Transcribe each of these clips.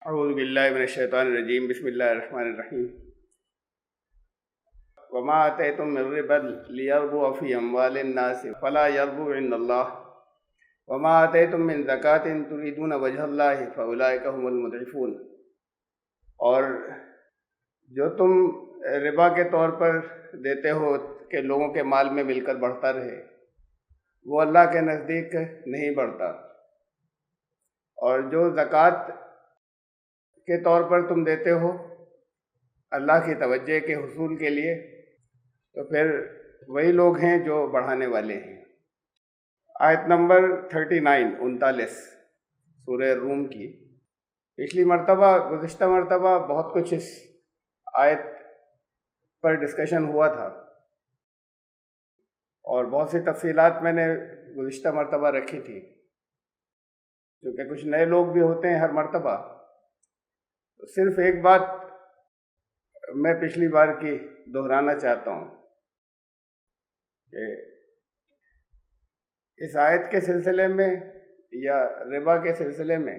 اعوذ باللہ من الشیطان الرجیم بسم اللہ الرحمن الرحیم وما آتیتم من ربا لیربو فی اموال الناس فلا یربو عند اللہ وما آتیتم من زکاة تریدون وجہ اللہ فاولئک هم المضعفون۔ اور جو تم ربا کے طور پر دیتے ہو کہ لوگوں کے مال میں مل کر بڑھتا رہے، وہ اللہ کے نزدیک نہیں بڑھتا، اور جو زکوٰۃ کے طور پر تم دیتے ہو اللہ کی توجہ کے حصول کے لیے، تو پھر وہی لوگ ہیں جو بڑھانے والے ہیں۔ آیت نمبر 39 سورہ روم کی۔ گزشتہ مرتبہ بہت کچھ اس آیت پر ڈسکشن ہوا تھا، اور بہت سی تفصیلات میں نے گزشتہ مرتبہ رکھی تھی، کیونکہ کچھ نئے لوگ بھی ہوتے ہیں ہر مرتبہ۔ صرف ایک بات میں پچھلی بار کی دہرانا چاہتا ہوں کہ اس آیت کے سلسلے میں یا ربا کے سلسلے میں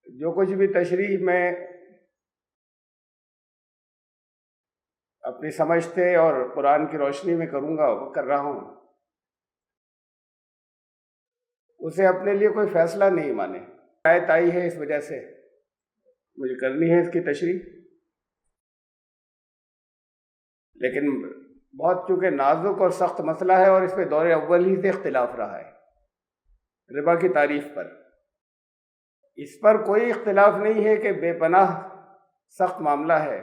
جو کچھ بھی تشریح میں اپنی سمجھ سے اور قرآن کی روشنی میں کروں گا، وہ کر رہا ہوں، اسے اپنے لیے کوئی فیصلہ نہیں مانے۔ آیت آئی ہے، اس وجہ سے مجھے کرنی ہے اس کی تشریح، لیکن بہت چونکہ نازک اور سخت مسئلہ ہے، اور اس پہ دور اول ہی سے اختلاف رہا ہے ربا کی تعریف پر۔ اس پر کوئی اختلاف نہیں ہے کہ بے پناہ سخت معاملہ ہے،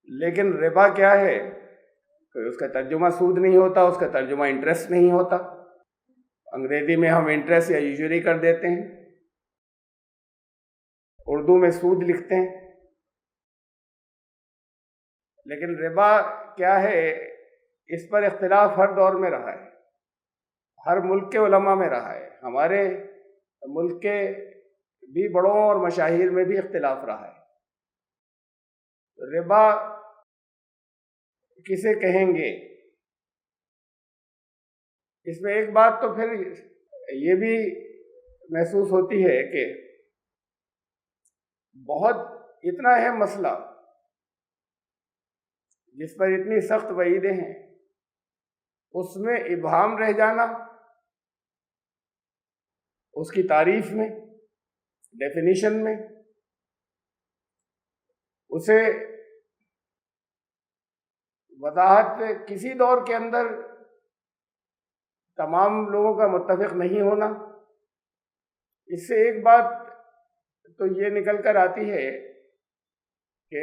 لیکن ربا کیا ہے کہ اس کا ترجمہ سود نہیں ہوتا، اس کا ترجمہ انٹرسٹ نہیں ہوتا۔ انگریزی میں ہم انٹرسٹ یا یوزری کر دیتے ہیں، اردو میں سود لکھتے ہیں، لیکن ربا کیا ہے اس پر اختلاف ہر دور میں رہا ہے، ہر ملک کے علماء میں رہا ہے، ہمارے ملک کے بھی بڑوں اور مشاہیر میں بھی اختلاف رہا ہے۔ ربا کسے کہیں گے؟ اس میں ایک بات تو پھر یہ بھی محسوس ہوتی ہے کہ بہت اتنا اہم مسئلہ جس پر اتنی سخت وعیدیں ہیں، اس میں ابہام رہ جانا، اس کی تعریف میں، ڈیفینیشن میں، اسے وضاحت کسی دور کے اندر تمام لوگوں کا متفق نہیں ہونا، اس سے ایک بات تو یہ نکل کر آتی ہے کہ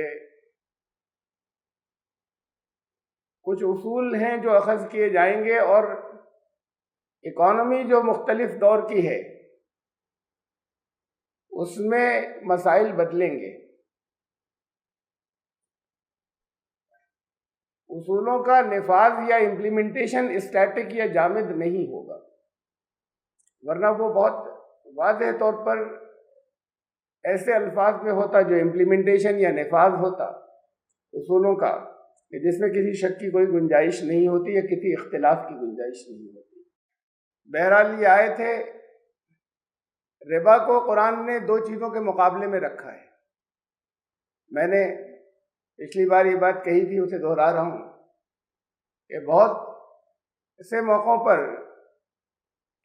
کچھ اصول ہیں جو اخذ کیے جائیں گے، اور اکانومی جو مختلف دور کی ہے اس میں مسائل بدلیں گے، اصولوں کا نفاذ یا امپلیمنٹیشن اسٹیٹک یا جامد نہیں ہوگا، ورنہ وہ بہت واضح طور پر ایسے الفاظ میں ہوتا جو امپلیمنٹیشن یا نفاذ ہوتا اصولوں کا، کہ جس میں کسی شک کی کوئی گنجائش نہیں ہوتی یا کسی اختلاف کی گنجائش نہیں ہوتی۔ بہرحال یہ آیت ہے، ربا کو قرآن نے دو چیزوں کے مقابلے میں رکھا ہے۔ میں نے پچھلی بار یہ بات کہی تھی، اسے دہرا رہا ہوں کہ بہت سے موقعوں پر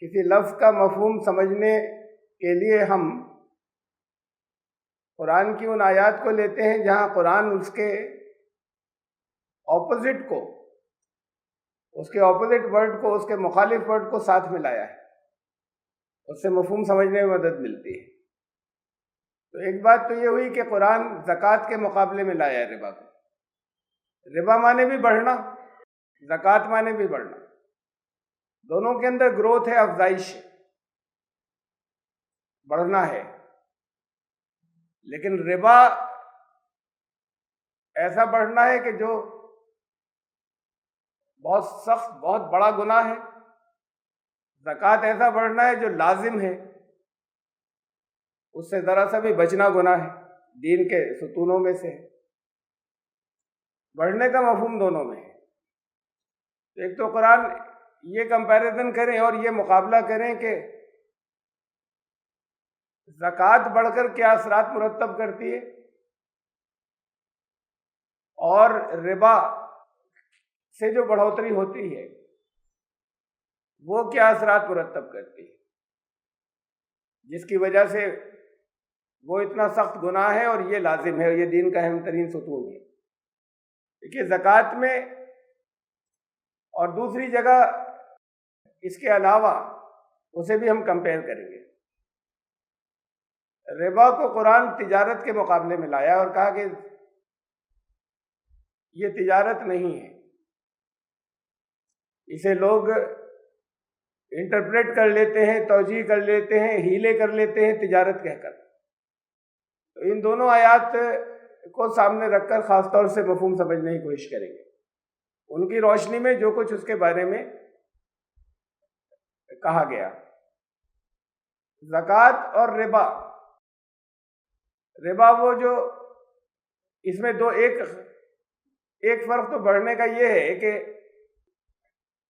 کسی لفظ کا مفہوم سمجھنے کے لیے ہم قرآن کی ان آیات کو لیتے ہیں جہاں قرآن اس کے اپوزٹ کو، اس کے اپوزٹ ورڈ کو، اس کے مخالف ورڈ کو ساتھ میں لایا ہے، اس سے مفہوم سمجھنے میں مدد ملتی ہے۔ تو ایک بات تو یہ ہوئی کہ قرآن زکوٰۃ کے مقابلے میں لایا ہے ربا کو۔ ربا مانے بھی بڑھنا، زکوٰۃ مانے بھی بڑھنا، دونوں کے اندر گروتھ ہے، افزائش ہے، بڑھنا ہے۔ لیکن ربا ایسا بڑھنا ہے کہ جو بہت سخت، بہت بڑا گناہ ہے۔ زکوٰۃ ایسا بڑھنا ہے جو لازم ہے، اس سے ذرا سا بھی بچنا گناہ ہے، دین کے ستونوں میں سے ہے۔ بڑھنے کا مفہوم دونوں میں ہے۔ ایک تو قرآن یہ کمپیریزن کریں اور یہ مقابلہ کریں کہ زکوٰۃ بڑھ کر کیا اثرات مرتب کرتی ہے اور ربا سے جو بڑھوتری ہوتی ہے وہ کیا اثرات مرتب کرتی ہے، جس کی وجہ سے وہ اتنا سخت گناہ ہے اور یہ لازم ہے، یہ دین کا اہم ترین ستون ہے۔ دیکھیے زکوٰۃ میں اور دوسری جگہ اس کے علاوہ اسے بھی ہم کمپیئر کریں گے۔ ربا کو قرآن تجارت کے مقابلے میں لایا اور کہا کہ یہ تجارت نہیں ہے، اسے لوگ انٹرپریٹ کر لیتے ہیں، توجیہ کر لیتے ہیں، ہیلے کر لیتے ہیں تجارت کہہ کر۔ تو ان دونوں آیات کو سامنے رکھ کر خاص طور سے مفہوم سمجھنے کی کوشش کریں گے، ان کی روشنی میں جو کچھ اس کے بارے میں کہا گیا۔ زکوٰۃ اور ربا وہ جو اس میں ایک فرق تو بڑھنے کا یہ ہے کہ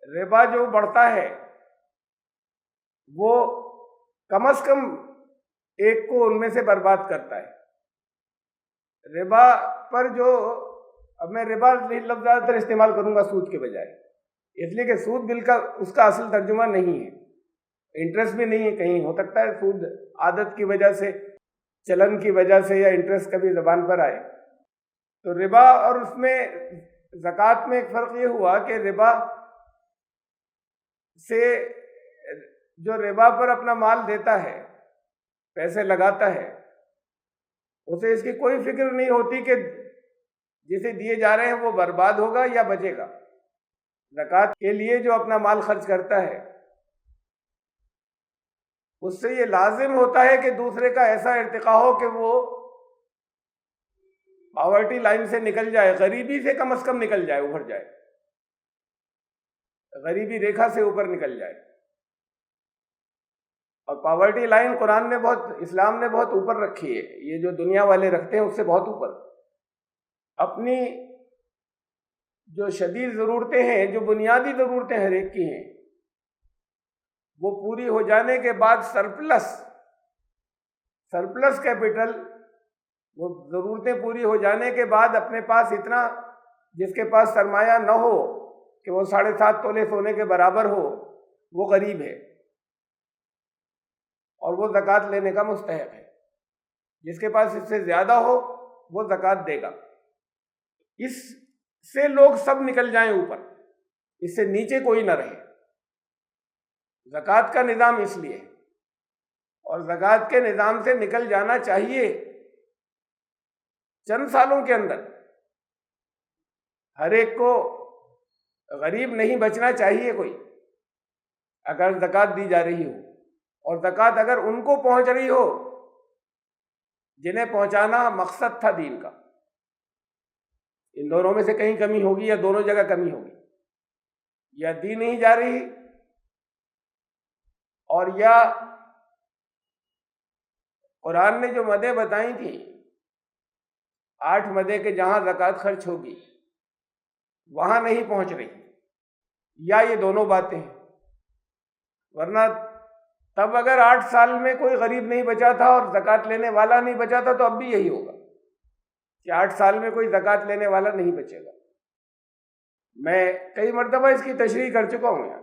ربا جو بڑھتا ہے وہ کم از کم ایک کو ان میں سے برباد کرتا ہے۔ ربا پر جو اب میں ربا لفظ زیادہ تر استعمال کروں گا سود کے بجائے، اس لیے کہ سود بل کا اس کا اصل ترجمہ نہیں ہے، انٹرسٹ بھی نہیں ہے، کہیں ہو سکتا ہے سود عادت کی وجہ سے، چلن کی وجہ سے یا انٹرسٹ کبھی زبان پر آئے۔ تو ربا اور اس میں زکوٰۃ میں ایک فرق یہ ہوا کہ ربا سے جو ربا پر اپنا مال دیتا ہے، پیسے لگاتا ہے، اسے اس کی کوئی فکر نہیں ہوتی کہ جسے دیے جا رہے ہیں وہ برباد ہوگا یا بچے گا۔ زکوٰۃ کے لیے جو اپنا مال خرچ کرتا ہے اس سے یہ لازم ہوتا ہے کہ دوسرے کا ایسا ارتقا ہو کہ وہ پاورٹی لائن سے نکل جائے، غریبی سے کم از کم نکل جائے، ابھر جائے، غریبی ریکھا سے اوپر نکل جائے۔ اور پاورٹی لائن قرآن نے اسلام نے بہت اوپر رکھی ہے، یہ جو دنیا والے رکھتے ہیں اس سے بہت اوپر۔ اپنی جو شدید ضرورتیں ہیں، جو بنیادی ضرورتیں ہر ایک کی ہیں، وہ پوری ہو جانے کے بعد سرپلس کیپٹل، وہ ضرورتیں پوری ہو جانے کے بعد اپنے پاس اتنا، جس کے پاس سرمایہ نہ ہو کہ وہ 7.5 تولے سونے کے برابر ہو، وہ غریب ہے اور وہ زکوٰۃ لینے کا مستحق ہے۔ جس کے پاس اس سے زیادہ ہو وہ زکوٰۃ دے گا۔ اس سے لوگ سب نکل جائیں اوپر، اس سے نیچے کوئی نہ رہے۔ زکوٰۃ کا نظام اس لیے، اور زکوٰۃ کے نظام سے نکل جانا چاہیے چند سالوں کے اندر۔ ہر ایک کو غریب نہیں بچنا چاہیے کوئی، اگر زکوٰۃ دی جا رہی ہو، اور زکوٰۃ اگر ان کو پہنچ رہی ہو جنہیں پہنچانا مقصد تھا دین کا۔ ان دونوں میں سے کہیں کمی ہوگی یا دونوں جگہ کمی ہوگی، یا دی نہیں جا رہی اور یا قرآن نے جو مدیں بتائی تھیں 8 مدیں کہ جہاں زکوٰۃ خرچ ہوگی وہاں نہیں پہنچ رہی، یا یہ دونوں باتیں ہیں۔ ورنہ تب اگر 8 سال میں کوئی غریب نہیں بچا تھا اور زکوٰۃ لینے والا نہیں بچا تھا تو اب بھی یہی ہوگا کہ 8 سال میں کوئی زکوٰۃ لینے والا نہیں بچے گا۔ میں کئی مرتبہ اس کی تشریح کر چکا ہوں یہاں۔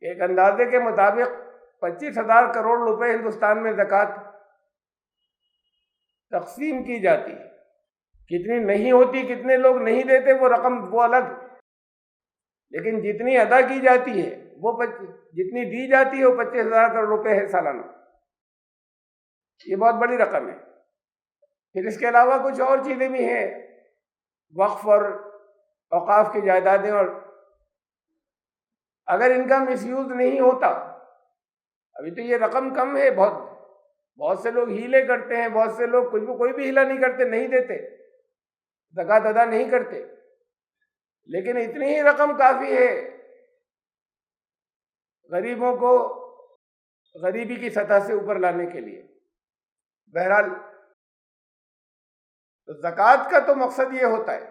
ایک اندازے کے مطابق 25,000 کروڑ روپے ہندوستان میں زکوٰۃ تقسیم کی جاتی ہے۔ کتنی نہیں ہوتی، کتنے لوگ نہیں دیتے، وہ رقم وہ الگ، لیکن جتنی ادا کی جاتی ہے وہ جتنی دی جاتی ہے وہ 25,000 کروڑ روپے ہے سالانہ۔ یہ بہت بڑی رقم ہے۔ پھر اس کے علاوہ کچھ اور چیزیں بھی ہیں، وقف اور اوقاف کی جائیدادیں، اور اگر ان کا مس یوز نہیں ہوتا، ابھی تو یہ رقم کم ہے، بہت سے لوگ ہیلے کرتے ہیں، بہت سے لوگ کوئی بھی ہیلا نہیں کرتے، نہیں دیتے، زکوٰۃ ادا نہیں کرتے، لیکن اتنی ہی رقم کافی ہے غریبوں کو غریبی کی سطح سے اوپر لانے کے لیے۔ بہرحال تو زکوٰۃ کا تو مقصد یہ ہوتا ہے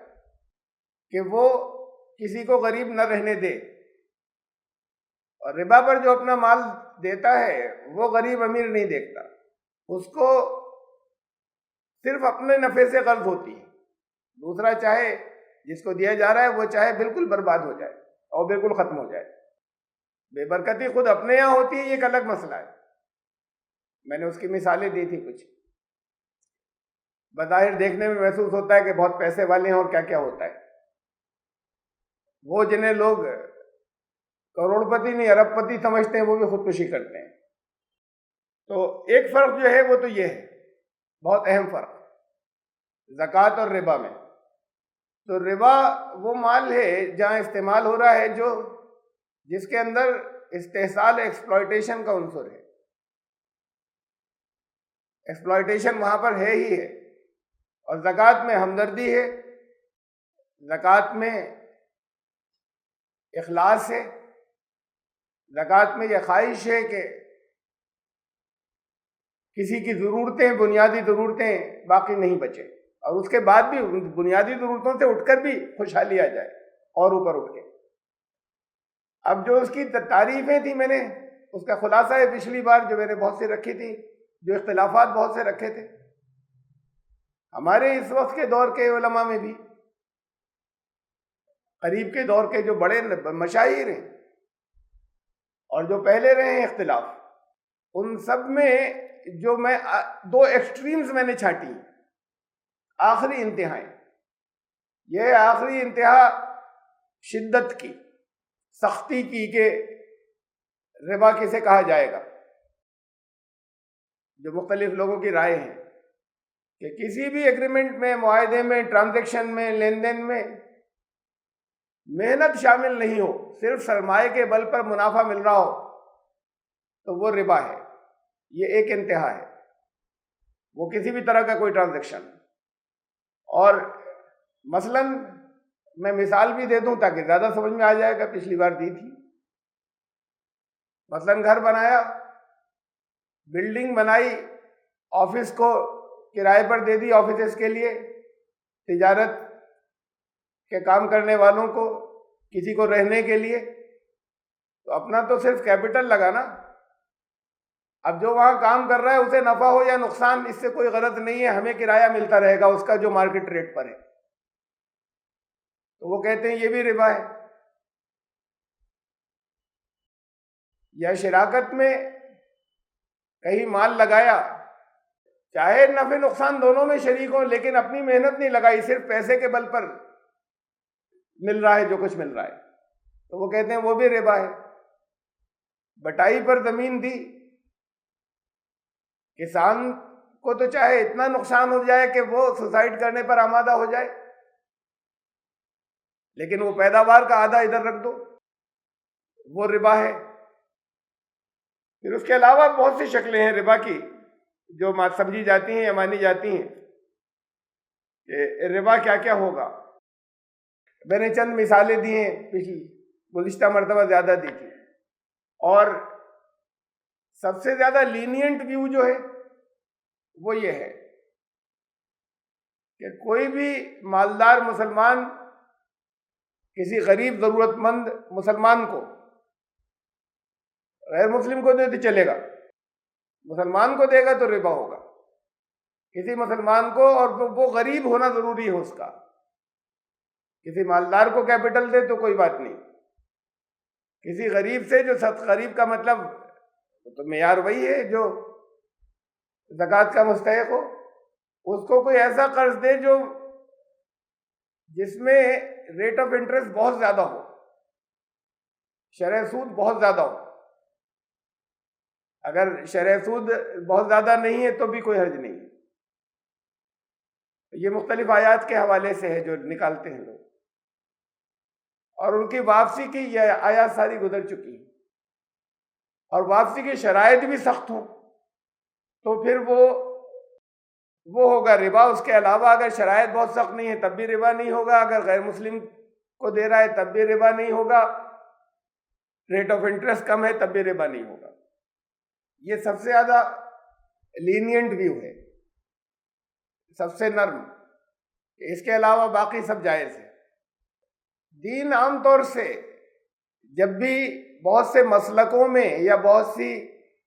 کہ وہ کسی کو غریب نہ رہنے دے، اور ربا پر جو اپنا مال دیتا ہے وہ غریب امیر نہیں دیکھتا، اس کو صرف اپنے نفع سے غرض ہوتی ہے. دوسرا چاہے جس کو دیا جا رہا ہے وہ چاہے بالکل برباد ہو جائے اور بالکل ختم ہو جائے. بے برکتی خود اپنے یہاں ہوتی ہے، یہ ایک الگ مسئلہ ہے. میں نے اس کی مثالیں دی تھی کچھ. بظاہر دیکھنے میں محسوس ہوتا ہے کہ بہت پیسے والے ہیں اور کیا کیا ہوتا ہے. وہ جنہیں لوگ کروڑ پتی نہیں ارب پتی سمجھتے ہیں وہ بھی خودکشی کرتے ہیں. تو ایک فرق جو ہے وہ تو یہ ہے، بہت اہم فرق زکوٰۃ اور ربا میں. تو ربا وہ مال ہے جہاں استعمال ہو رہا ہے جس کے اندر استحصال ایکسپلائٹیشن کا عنصر ہے. ایکسپلائٹیشن وہاں پر ہے ہی ہے. اور زکوٰۃ میں ہمدردی ہے، زکوٰۃ میں اخلاص ہے، زکوٰۃ میں یہ خواہش ہے کہ کسی کی ضرورتیں، بنیادی ضرورتیں باقی نہیں بچے، اور اس کے بعد بھی بنیادی ضرورتوں سے اٹھ کر بھی خوشحالی آ جائے اور اوپر اٹھ کے. اب جو اس کی تعریفیں تھیں میں نے اس کا خلاصہ ہے پچھلی بار جو میں نے بہت سی رکھی تھی، جو اختلافات بہت سے رکھے تھے. ہمارے اس وقت کے دور کے علماء میں بھی، قریب کے دور کے جو بڑے مشاہیر ہیں اور جو پہلے رہے ہیں اختلاف، ان سب میں جو میں دو ایکسٹریمز میں نے چھانٹی، آخری انتہائیں. یہ آخری انتہا شدت کی، سختی کی کہ ربا کسے کہا جائے گا. جو مختلف لوگوں کی رائے ہیں کہ کسی بھی ایگریمنٹ میں، معاہدے میں، ٹرانزیکشن میں، لین دین میں محنت شامل نہیں ہو، صرف سرمایہ کے بل پر منافع مل رہا ہو تو وہ ربا ہے. یہ ایک انتہا ہے، وہ کسی بھی طرح کا کوئی ٹرانزیکشن. اور مثلا میں مثال بھی دے دوں تاکہ زیادہ سمجھ میں آ جائے گا، پچھلی بار دی تھی. مثلا گھر بنایا، بلڈنگ بنائی، آفس کو کرائے پر دے دی، آفیسز کے لیے، تجارت کے کام کرنے والوں کو، کسی کو رہنے کے لیے، تو اپنا تو صرف کیپٹل لگا نا. اب جو وہاں کام کر رہا ہے اسے نفع ہو یا نقصان اس سے کوئی غرض نہیں ہے، ہمیں کرایہ ملتا رہے گا اس کا جو مارکیٹ ریٹ پر ہے. تو وہ کہتے ہیں یہ بھی ربا ہے. یا شراکت میں کہیں مال لگایا، چاہے نفع نقصان دونوں میں شریک ہوں، لیکن اپنی محنت نہیں لگائی، صرف پیسے کے بل پر مل رہا ہے جو کچھ مل رہا ہے، تو وہ کہتے ہیں وہ بھی ربا ہے. بٹائی پر زمین دی، کسان کو تو چاہے اتنا نقصان ہو جائے کہ وہ سوسائڈ کرنے پر آمادہ ہو جائے، لیکن وہ پیداوار کا آدھا ادھر رکھ دو، وہ ربا ہے. پھر اس کے علاوہ بہت سی شکلیں ہیں ربا کی جو سمجھی جاتی ہیں یا مانی جاتی ہیں کہ ربا کیا کیا ہوگا. میں نے چند مثالیں دی ہیں، پچھلی گزشتہ مرتبہ زیادہ دی تھی. اور سب سے زیادہ لینینٹ ویو جو ہے وہ یہ ہے کہ کوئی بھی مالدار مسلمان کسی غریب ضرورت مند مسلمان کو، غیر مسلم کو دے تو چلے گا، مسلمان کو دے گا تو ربا ہوگا. کسی مسلمان کو، اور وہ غریب ہونا ضروری ہے اس کا. کسی مالدار کو کیپٹل دے تو کوئی بات نہیں، کسی غریب سے، جو غریب کا مطلب تو معیار وہی ہے جو زکوٰۃ کا مستحق ہو، اس کو کوئی ایسا قرض دے جو جس میں ریٹ آف انٹرسٹ بہت زیادہ ہو، شرح سود بہت زیادہ ہو. اگر شرح سود بہت زیادہ نہیں ہے تو بھی کوئی حرج نہیں. یہ مختلف آیات کے حوالے سے ہے جو نکالتے ہیں لوگ، اور ان کی واپسی کی یہ آیات ساری گزر چکی ہیں. اور واپسی کی شرائط بھی سخت ہوں تو پھر وہ ہوگا ربا. اس کے علاوہ اگر شرائط بہت سخت نہیں ہے تب بھی ربا نہیں ہوگا. اگر غیر مسلم کو دے رہا ہے تب بھی ربا نہیں ہوگا. ریٹ آف انٹرسٹ کم ہے تب بھی ربا نہیں ہوگا. یہ سب سے زیادہ لینینٹ ویو ہے، سب سے نرم. اس کے علاوہ باقی سب جائز ہے. دین عام طور سے جب بھی بہت سے مسلکوں میں یا بہت سی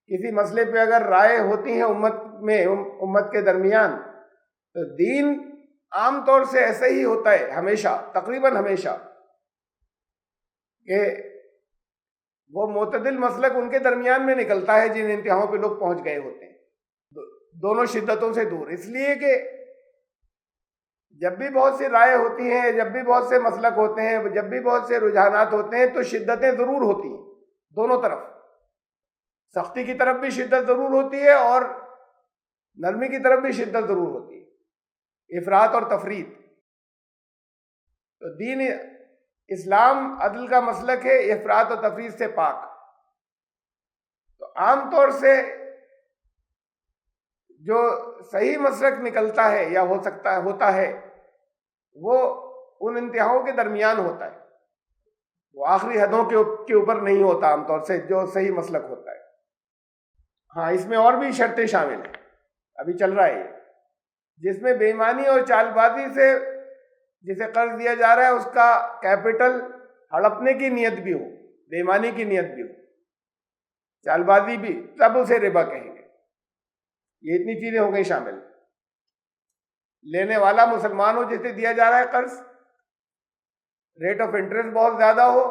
کسی مسئلے پہ اگر رائے ہوتی ہیں امت کے درمیان، تو دین عام طور سے ایسا ہی ہوتا ہے ہمیشہ، تقریباً ہمیشہ، کہ وہ معتدل مسلک ان کے درمیان میں نکلتا ہے جن انتہاؤں پہ لوگ پہنچ گئے ہوتے ہیں، دونوں شدتوں سے دور۔ اس لیے کہ جب بھی بہت سی رائے ہوتی ہیں، جب بھی بہت سے مسلک ہوتے ہیں، جب بھی بہت سے رجحانات ہوتے ہیں، تو شدتیں ضرور ہوتی ہیں دونوں طرف۔ سختی کی طرف بھی شدت ضرور ہوتی ہے اور نرمی کی طرف بھی شدت ضرور ہوتی ہے، افراط اور تفریط۔ تو دین اسلام عدل کا مسلک ہے، افراط اور تفریط سے پاک۔ تو عام طور سے جو صحیح مسلک نکلتا ہے یا ہوتا ہے وہ ان انتہاؤں کے درمیان ہوتا ہے، وہ آخری حدوں کے اوپر نہیں ہوتا عام طور سے جو صحیح مسلک ہوتا ہے۔ ہاں، اس میں اور بھی شرطیں شامل ہیں، ابھی چل رہا ہے یہ، جس میں بے ایمانی اور چال بازی سے جسے قرض دیا جا رہا ہے اس کا کیپٹل ہڑپنے کی نیت بھی ہو، بے ایمانی کی نیت بھی ہو، چال بازی بھی، تب اسے ربا کہیں گے۔ یہ اتنی چیزیں ہو گئی شامل۔ لینے والا مسلمان ہو جسے دیا جا رہا ہے قرض، ریٹ آف انٹرسٹ بہت زیادہ ہو،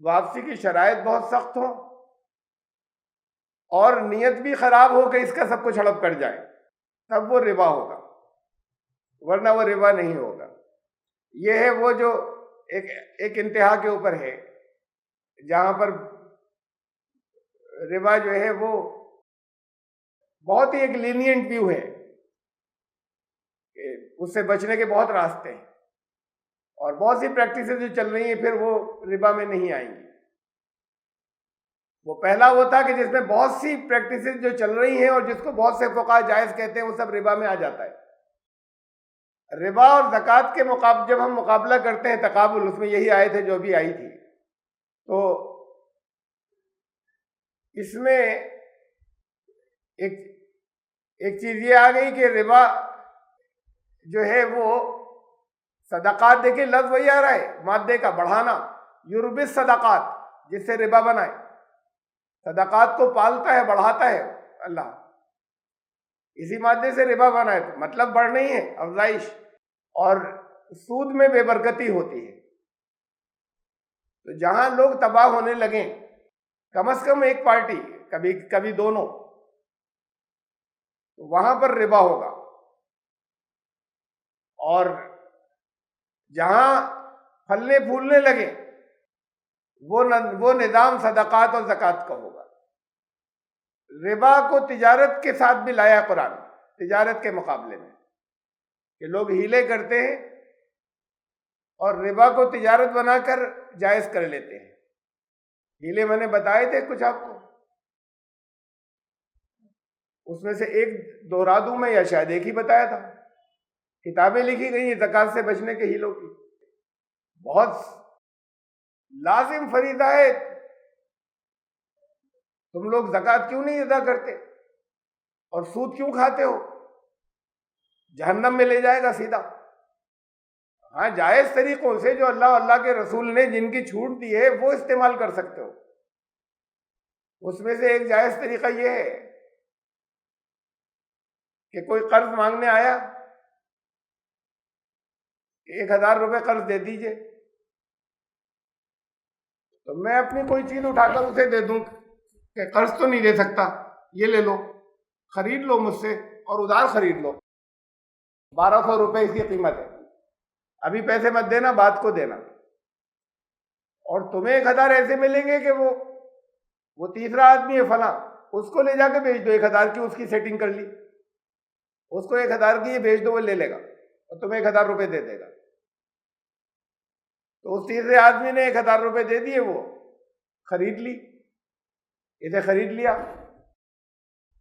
واپسی کی شرائط بہت سخت ہوں، اور نیت بھی خراب ہو کہ اس کا سب کچھ ہڑپ کر جائے، تب وہ ربا ہوگا، ورنہ وہ ربا نہیں ہوگا۔ یہ ہے وہ جو ایک انتہا کے اوپر ہے جہاں پر ربا جو ہے وہ بہت ہی ایک لینینٹ ویو ہے، اس سے بچنے کے بہت راستے ہیں، اور بہت سی پریکٹسز جو چل رہی ہیں پھر وہ ربا میں نہیں آئیں گی۔ وہ پہلا وہ تھا کہ جس میں بہت سی پریکٹسز جو چل رہی ہیں اور جس کو بہت سے فقہا جائز کہتے ہیں، وہ سب ربا میں آ جاتا ہے۔ ربا اور زکوٰۃ کے جب ہم مقابلہ کرتے ہیں تقابل، اس میں یہی آئے تھے جو ابھی آئی تھی، تو اس میں ایک چیز یہ آ گئی کہ ربا جو ہے وہ صدقات، دیکھیں لفظ وہی آ رہا ہے، مادے کا بڑھانا، یربی صدقات، جس سے ربا بنائے، صدقات کو پالتا ہے، بڑھاتا ہے اللہ، اسی مادے سے ربا بنائے، تو مطلب بڑھ نہیں ہے، افزائش، اور سود میں بے برکتی ہوتی ہے۔ تو جہاں لوگ تباہ ہونے لگیں، کم از کم ایک پارٹی، کبھی دونوں، وہاں پر ربا ہوگا، اور جہاں پھلنے پھولنے لگے وہ نظام صدقات اور زکوٰۃ کا ہوگا۔ ربا کو تجارت کے ساتھ بھی لایا قرآن، تجارت کے مقابلے میں، کہ لوگ ہیلے کرتے ہیں اور ربا کو تجارت بنا کر جائز کر لیتے ہیں۔ ہیلے میں نے بتائے تھے کچھ آپ کو، اس میں سے ایک دوہرا دوں میں، یا شاید ایک ہی بتایا تھا۔ کتابیں لکھی گئی ہیں زکوٰۃ سے بچنے کے ہیلوں کی، بہت لازم فریضہ ہے، تم لوگ زکوٰۃ کیوں نہیں ادا کرتے اور سود کیوں کھاتے ہو؟ جہنم میں لے جائے گا سیدھا۔ ہاں، جائز طریقوں سے جو اللہ کے رسول نے جن کی چھوٹ دی ہے وہ استعمال کر سکتے ہو۔ اس میں سے ایک جائز طریقہ یہ ہے کہ کوئی قرض مانگنے آیا، 1000 روپے قرض دے دیجئے، تو میں اپنی کوئی چیز اٹھا کر اسے دے دوں کہ قرض تو نہیں دے سکتا، یہ لے لو، خرید لو مجھ سے، اور ادھار خرید لو، 1200 روپے اس کی قیمت ہے، ابھی پیسے مت دینا، بعد کو دینا، اور تمہیں 1000 ایسے ملیں گے کہ وہ تیسرا آدمی ہے فلاں، اس کو لے جا کے بیچ دو، 1000 کی اس کی سیٹنگ کر لی، اس کو 1000 کی یہ بیچ دو، وہ لے لے گا اور تمہیں 1000 روپے دے دے گا۔ تو اس تیسرے آدمی نے 1000 روپے دے دیے، وہ خرید لی، اسے خرید لیا۔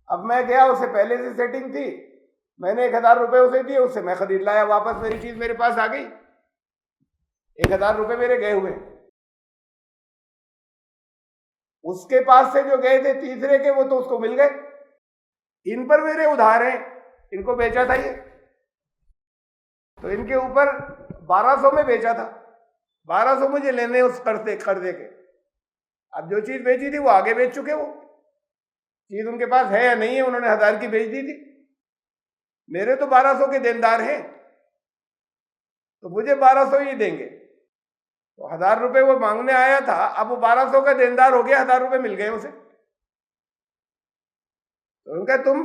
اب میں گیا، اسے پہلے سے سیٹنگ تھی، میں نے 1000 روپے اسے دیے، اس سے میں خرید لایا واپس، میری چیز میرے پاس آ گئی، 1000 روپے میرے گئے ہوئے۔ اس کے پاس سے جو گئے تھے تیسرے کے، وہ تو اس کو مل گئے، ان پر میرے ادھار ہیں، ان کو بیچا تھا یہ، تو ان کے اوپر 1200 میں بیچا تھا، 1200 مجھے لینے اس قرضے کے۔ اب جو چیز بیچی تھی وہ آگے بیچ چکے، وہ چیز ان کے پاس ہے یا نہیں ہے، انہوں نے 1000 کی بیچ دی تھی، میرے تو 1200 کے دیندار ہیں تو مجھے 1200 ہی دیں گے، تو 1000 روپے وہ مانگنے آیا تھا، اب وہ 1200 کا دیندار ہو گیا، 1000 روپے مل گئے اسے۔ تو ان کا تم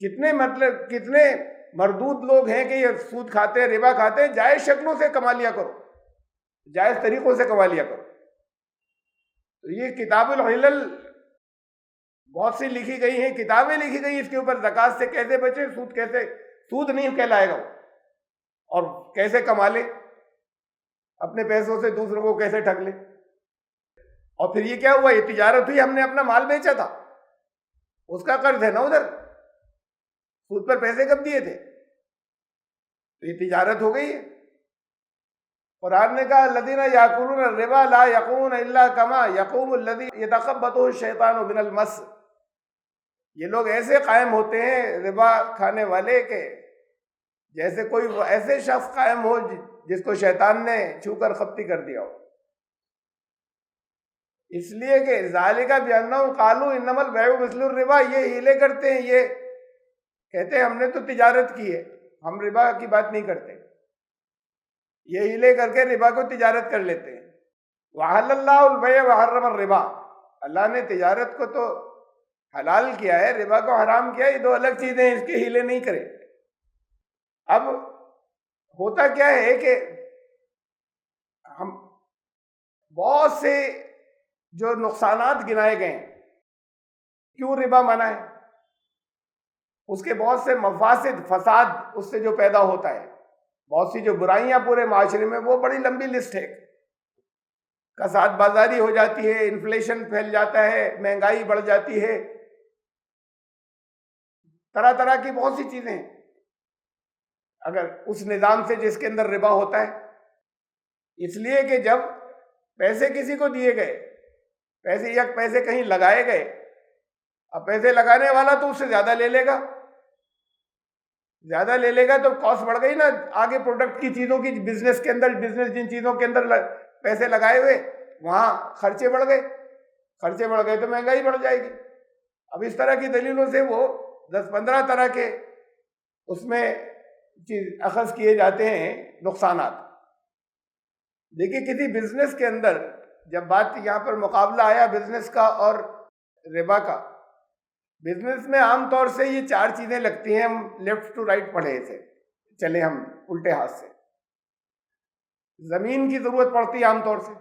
کتنے مردود لوگ ہیں کہ یہ سود کھاتے ہیں، ربا کھاتے ہیں، جائز شکلوں سے کما لیا کرو، جائز طریقوں سے کما لیا کرو۔ تو یہ کتاب العلل بہت سی لکھی گئی ہیں، کتابیں لکھی گئی اس کے اوپر، زکوٰۃ سے کیسے بچے، سود نہیں کہلائے گا، اور کیسے کما لے، اپنے پیسوں سے دوسروں کو کیسے ٹھگ لے۔ اور پھر یہ کیا ہوا، یہ تجارت ہوئی، ہم نے اپنا مال بیچا تھا، اس کا قرض ہے نا ادھر، سود پر پیسے کب دیے تھے، تو یہ تجارت ہو گئی ہے۔ قرآن نے کہا الذین یاکلون الربا لا یقومون الا کما یقوم الذی یتخبطہ الشیطان من المس، یہ لوگ ایسے قائم ہوتے ہیں ربا کھانے والے کے جیسے کوئی ایسے شخص قائم ہو جس کو شیطان نے چھو کر خپتی کر دیا ہو۔ اس لیے کہ ذالک بانہم قالوا انما البیع مثل الربا، یہ ہیلے کرتے ہیں، یہ کہتے ہیں ہم نے تو تجارت کی ہے، ہم ربا کی بات نہیں کرتے، یہ ہیلے کر کے ربا کو تجارت کر لیتے ہیں۔ وَأَحَلَّ اللَّهُ الْبَيْعَ وَحَرَّمَ الرِّبَا، اللہ نے تجارت کو تو حلال کیا ہے، ربا کو حرام کیا ہے، یہ دو الگ چیزیں ہیں، اس کے ہیلے نہیں کرے۔ اب ہوتا کیا ہے کہ ہم بہت سے جو نقصانات گنائے گئے ہیں، کیوں ربا منع ہے، اس کے بہت سے مفاسد، فساد اس سے جو پیدا ہوتا ہے، بہت سی جو برائیاں پورے معاشرے میں، وہ بڑی لمبی لسٹ ہے۔ کساد بازاری ہو جاتی ہے، انفلیشن پھیل جاتا ہے، مہنگائی بڑھ جاتی ہے، طرح طرح کی بہت سی چیزیں ہیں اگر اس نظام سے جس کے اندر ربا ہوتا ہے۔ اس لیے کہ جب پیسے کسی کو دیے گئے، پیسے کہیں لگائے گئے، اب پیسے لگانے والا تو اس سے زیادہ لے لے گا، تو کاسٹ بڑھ گئی نا، آگے پروڈکٹ کی چیزوں کی، بزنس کے اندر، بزنس جن چیزوں کے اندر پیسے لگائے ہوئے وہاں خرچے بڑھ گئے تو مہنگائی بڑھ جائے گی۔ اب اس طرح کی دلیلوں سے وہ 10-15 طرح کے اس میں اخذ کیے جاتے ہیں نقصانات۔ دیکھیے کسی بزنس کے اندر جب بات یہاں پر مقابلہ آیا بزنس کا اور ربا کا، بزنس میں عام طور سے یہ 4 چیزیں لگتی ہیں، ہم لیفٹ ٹو رائٹ پڑھے تھے، چلے ہم الٹے ہاتھ سے۔ زمین کی ضرورت پڑتی ہے عام طور سے،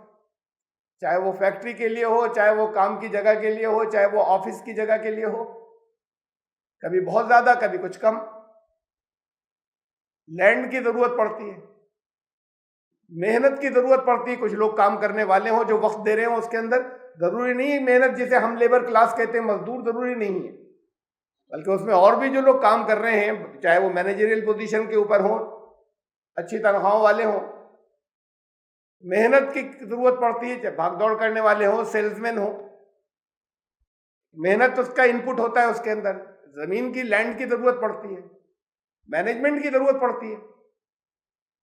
چاہے وہ فیکٹری کے لیے ہو، چاہے وہ کام کی جگہ کے لیے ہو، چاہے وہ آفس کی جگہ کے لیے ہو، کبھی بہت زیادہ کبھی کچھ کم۔ لینڈ کی ضرورت پڑتی ہے، محنت کی ضرورت پڑتی ہے، کچھ لوگ کام کرنے والے ہوں جو وقت دے رہے ہوں، اس کے اندر ضروری نہیں ہے محنت جسے ہم لیبر کلاس کہتے ہیں، مزدور ضروری نہیں ہے، بلکہ اس میں اور بھی جو لوگ کام کر رہے ہیں، چاہے وہ مینیجریل پوزیشن کے اوپر ہوں، اچھی تنخواہوں والے ہوں، محنت کی ضرورت پڑتی ہے، چاہے بھاگ دوڑ کرنے والے ہوں، سیلز مین ہوں، محنت اس کا انپٹ ہوتا ہے اس کے اندر۔ زمین کی، لینڈ کی ضرورت پڑتی ہے، مینجمنٹ کی ضرورت پڑتی ہے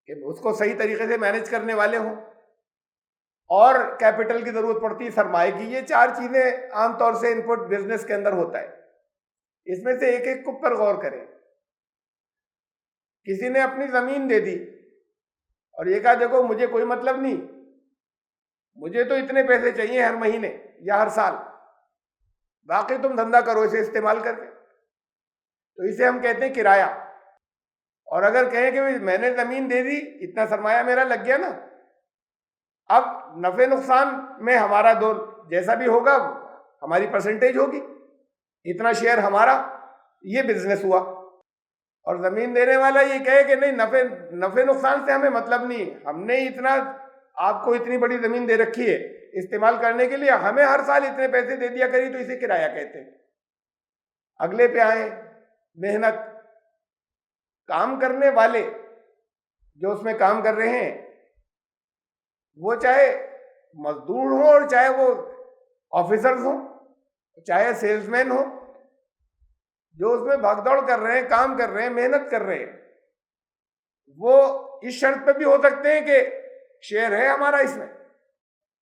کہ اس کو صحیح طریقے سے مینج کرنے والے ہوں، اور کیپٹل کی ضرورت پڑتی ہے، سرمایہ کی۔ یہ 4 چیزیں عام طور سے انپٹ بزنس کے اندر ہوتا ہے۔ اس میں سے ایک ایک پر غور کریں۔ کسی نے اپنی زمین دے دی اور یہ کہا دیکھو مجھے کوئی مطلب نہیں، مجھے تو اتنے پیسے چاہیے ہر مہینے یا ہر سال، باقی تم دھندا کرو اسے استعمال کر کے، تو اسے ہم کہتے ہیں کرایہ۔ اور اگر کہیں کہ میں نے زمین دے دی، اتنا سرمایہ میرا لگ گیا نا، اب نفع نقصان میں ہمارا دو جیسا بھی ہوگا ہماری پرسنٹیج ہوگی، اتنا شیئر ہمارا، یہ بزنس ہوا۔ اور زمین دینے والا یہ کہے کہ نہیں، نفع نقصان سے ہمیں مطلب نہیں، ہم نے اتنا آپ کو اتنی بڑی زمین دے رکھی ہے استعمال کرنے کے لیے، ہمیں ہر سال اتنے پیسے دے دیا کری، تو اسے کرایہ کہتے ہیں۔ اگلے پہ آئیں، محنت، کام کرنے والے جو اس میں کام کر رہے ہیں، وہ چاہے مزدور ہوں اور چاہے وہ آفیسرز ہوں، چاہے سیلز مین ہوں، جو اس میں بھاگ دوڑ کر رہے ہیں، کام کر رہے ہیں، محنت کر رہے ہیں، وہ اس شرط پہ بھی ہو سکتے ہیں کہ شیئر ہے ہمارا اس میں،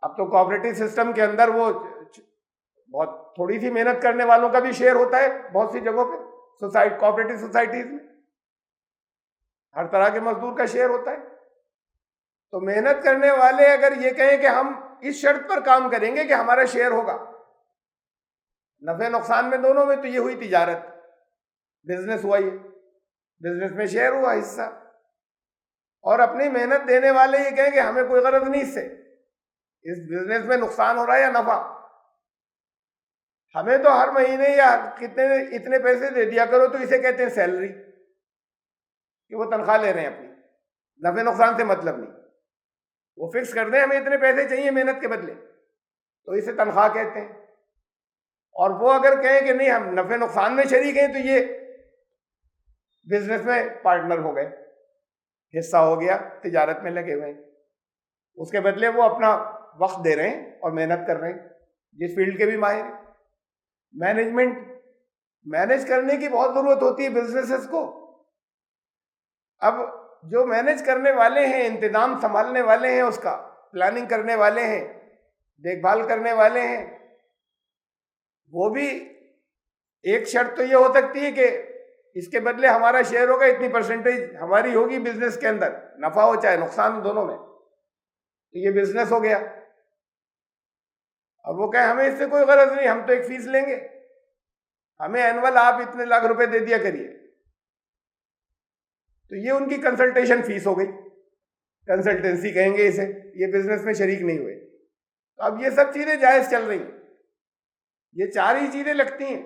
اب تو کوآپریٹو سسٹم کے اندر وہ بہت تھوڑی سی محنت کرنے والوں کا بھی شیئر ہوتا ہے بہت سی جگہوں پہ، کوآپریٹو سوسائٹیز میں ہر طرح کے مزدور کا شیئر ہوتا ہے۔ تو محنت کرنے والے اگر یہ کہیں کہ ہم اس شرط پر کام کریں گے کہ ہمارا شیئر ہوگا، نفع نقصان میں دونوں میں، تو یہ ہوئی تجارت، بزنس ہوا، یہ بزنس میں شیئر ہوا، حصہ۔ اور اپنی محنت دینے والے یہ کہیں کہ ہمیں کوئی غرض نہیں اس سے، اس بزنس میں نقصان ہو رہا ہے یا نفع، ہمیں تو ہر مہینے یا اتنے پیسے دے دیا کرو، تو اسے کہتے ہیں سیلری، کہ وہ تنخواہ لے رہے ہیں اپنی، نفع نقصان سے مطلب نہیں، وہ فکس کر دیں ہمیں اتنے پیسے چاہیے محنت کے بدلے، تو اسے تنخواہ کہتے ہیں۔ اور وہ اگر کہیں کہ نہیں ہم نفع نقصان میں شریک ہیں، تو یہ بزنس میں پارٹنر ہو گئے، حصہ ہو گیا، تجارت میں لگے ہوئے ہیں، اس کے بدلے وہ اپنا وقت دے رہے ہیں اور محنت کر رہے ہیں، جس فیلڈ کے بھی ماہر ہیں۔ مینجمنٹ، مینج کرنے کی بہت ضرورت ہوتی ہے بزنسز کو۔ اب جو مینج کرنے والے ہیں، انتظام سنبھالنے والے ہیں، اس کا پلاننگ کرنے والے ہیں، دیکھ بھال کرنے والے ہیں، وہ بھی ایک شرط تو یہ ہو سکتی ہے کہ اس کے بدلے ہمارا شیئر ہوگا، اتنی پرسنٹیج ہماری ہوگی بزنس کے اندر، نفع ہو چاہے نقصان، دونوں میں، تو یہ بزنس ہو گیا۔ اور وہ کہیں ہمیں اس سے کوئی غرض نہیں، ہم تو ایک فیس لیں گے، ہمیں اینول آپ اتنے لاکھ روپے دے دیا کریے، تو یہ ان کی کنسلٹیشن فیس ہو گئی، کنسلٹنسی کہیں گے اسے، یہ بزنس میں شریک نہیں ہوئے۔ تو اب یہ سب چیزیں جائز چل رہی ہیں، یہ چار ہی چیزیں لگتی ہیں۔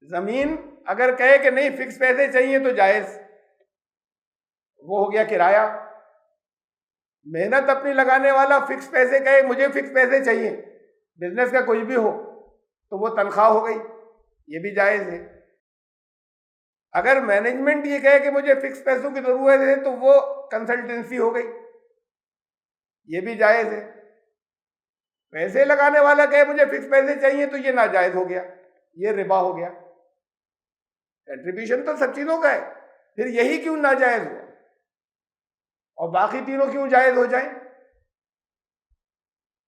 زمین اگر کہے کہ نہیں فکس پیسے چاہیے تو جائز، وہ ہو گیا کرایہ۔ محنت اپنی لگانے والا فکس پیسے کہے مجھے فکس پیسے چاہیے، بزنس کا کچھ بھی ہو، تو وہ تنخواہ ہو گئی، یہ بھی جائز ہے۔ اگر مینجمنٹ یہ کہے کہ مجھے فکس پیسوں کی ضرورت ہے، تو وہ کنسلٹنسی ہو گئی، یہ بھی جائز ہے۔ پیسے لگانے والا کہے مجھے فکس پیسے چاہیے، تو یہ ناجائز ہو گیا، یہ ربا ہو گیا۔ کنٹریبیوشن تو سب چیزوں کا ہے، پھر یہی کیوں ناجائز ہوا اور باقی تینوں کیوں جائز ہو جائیں؟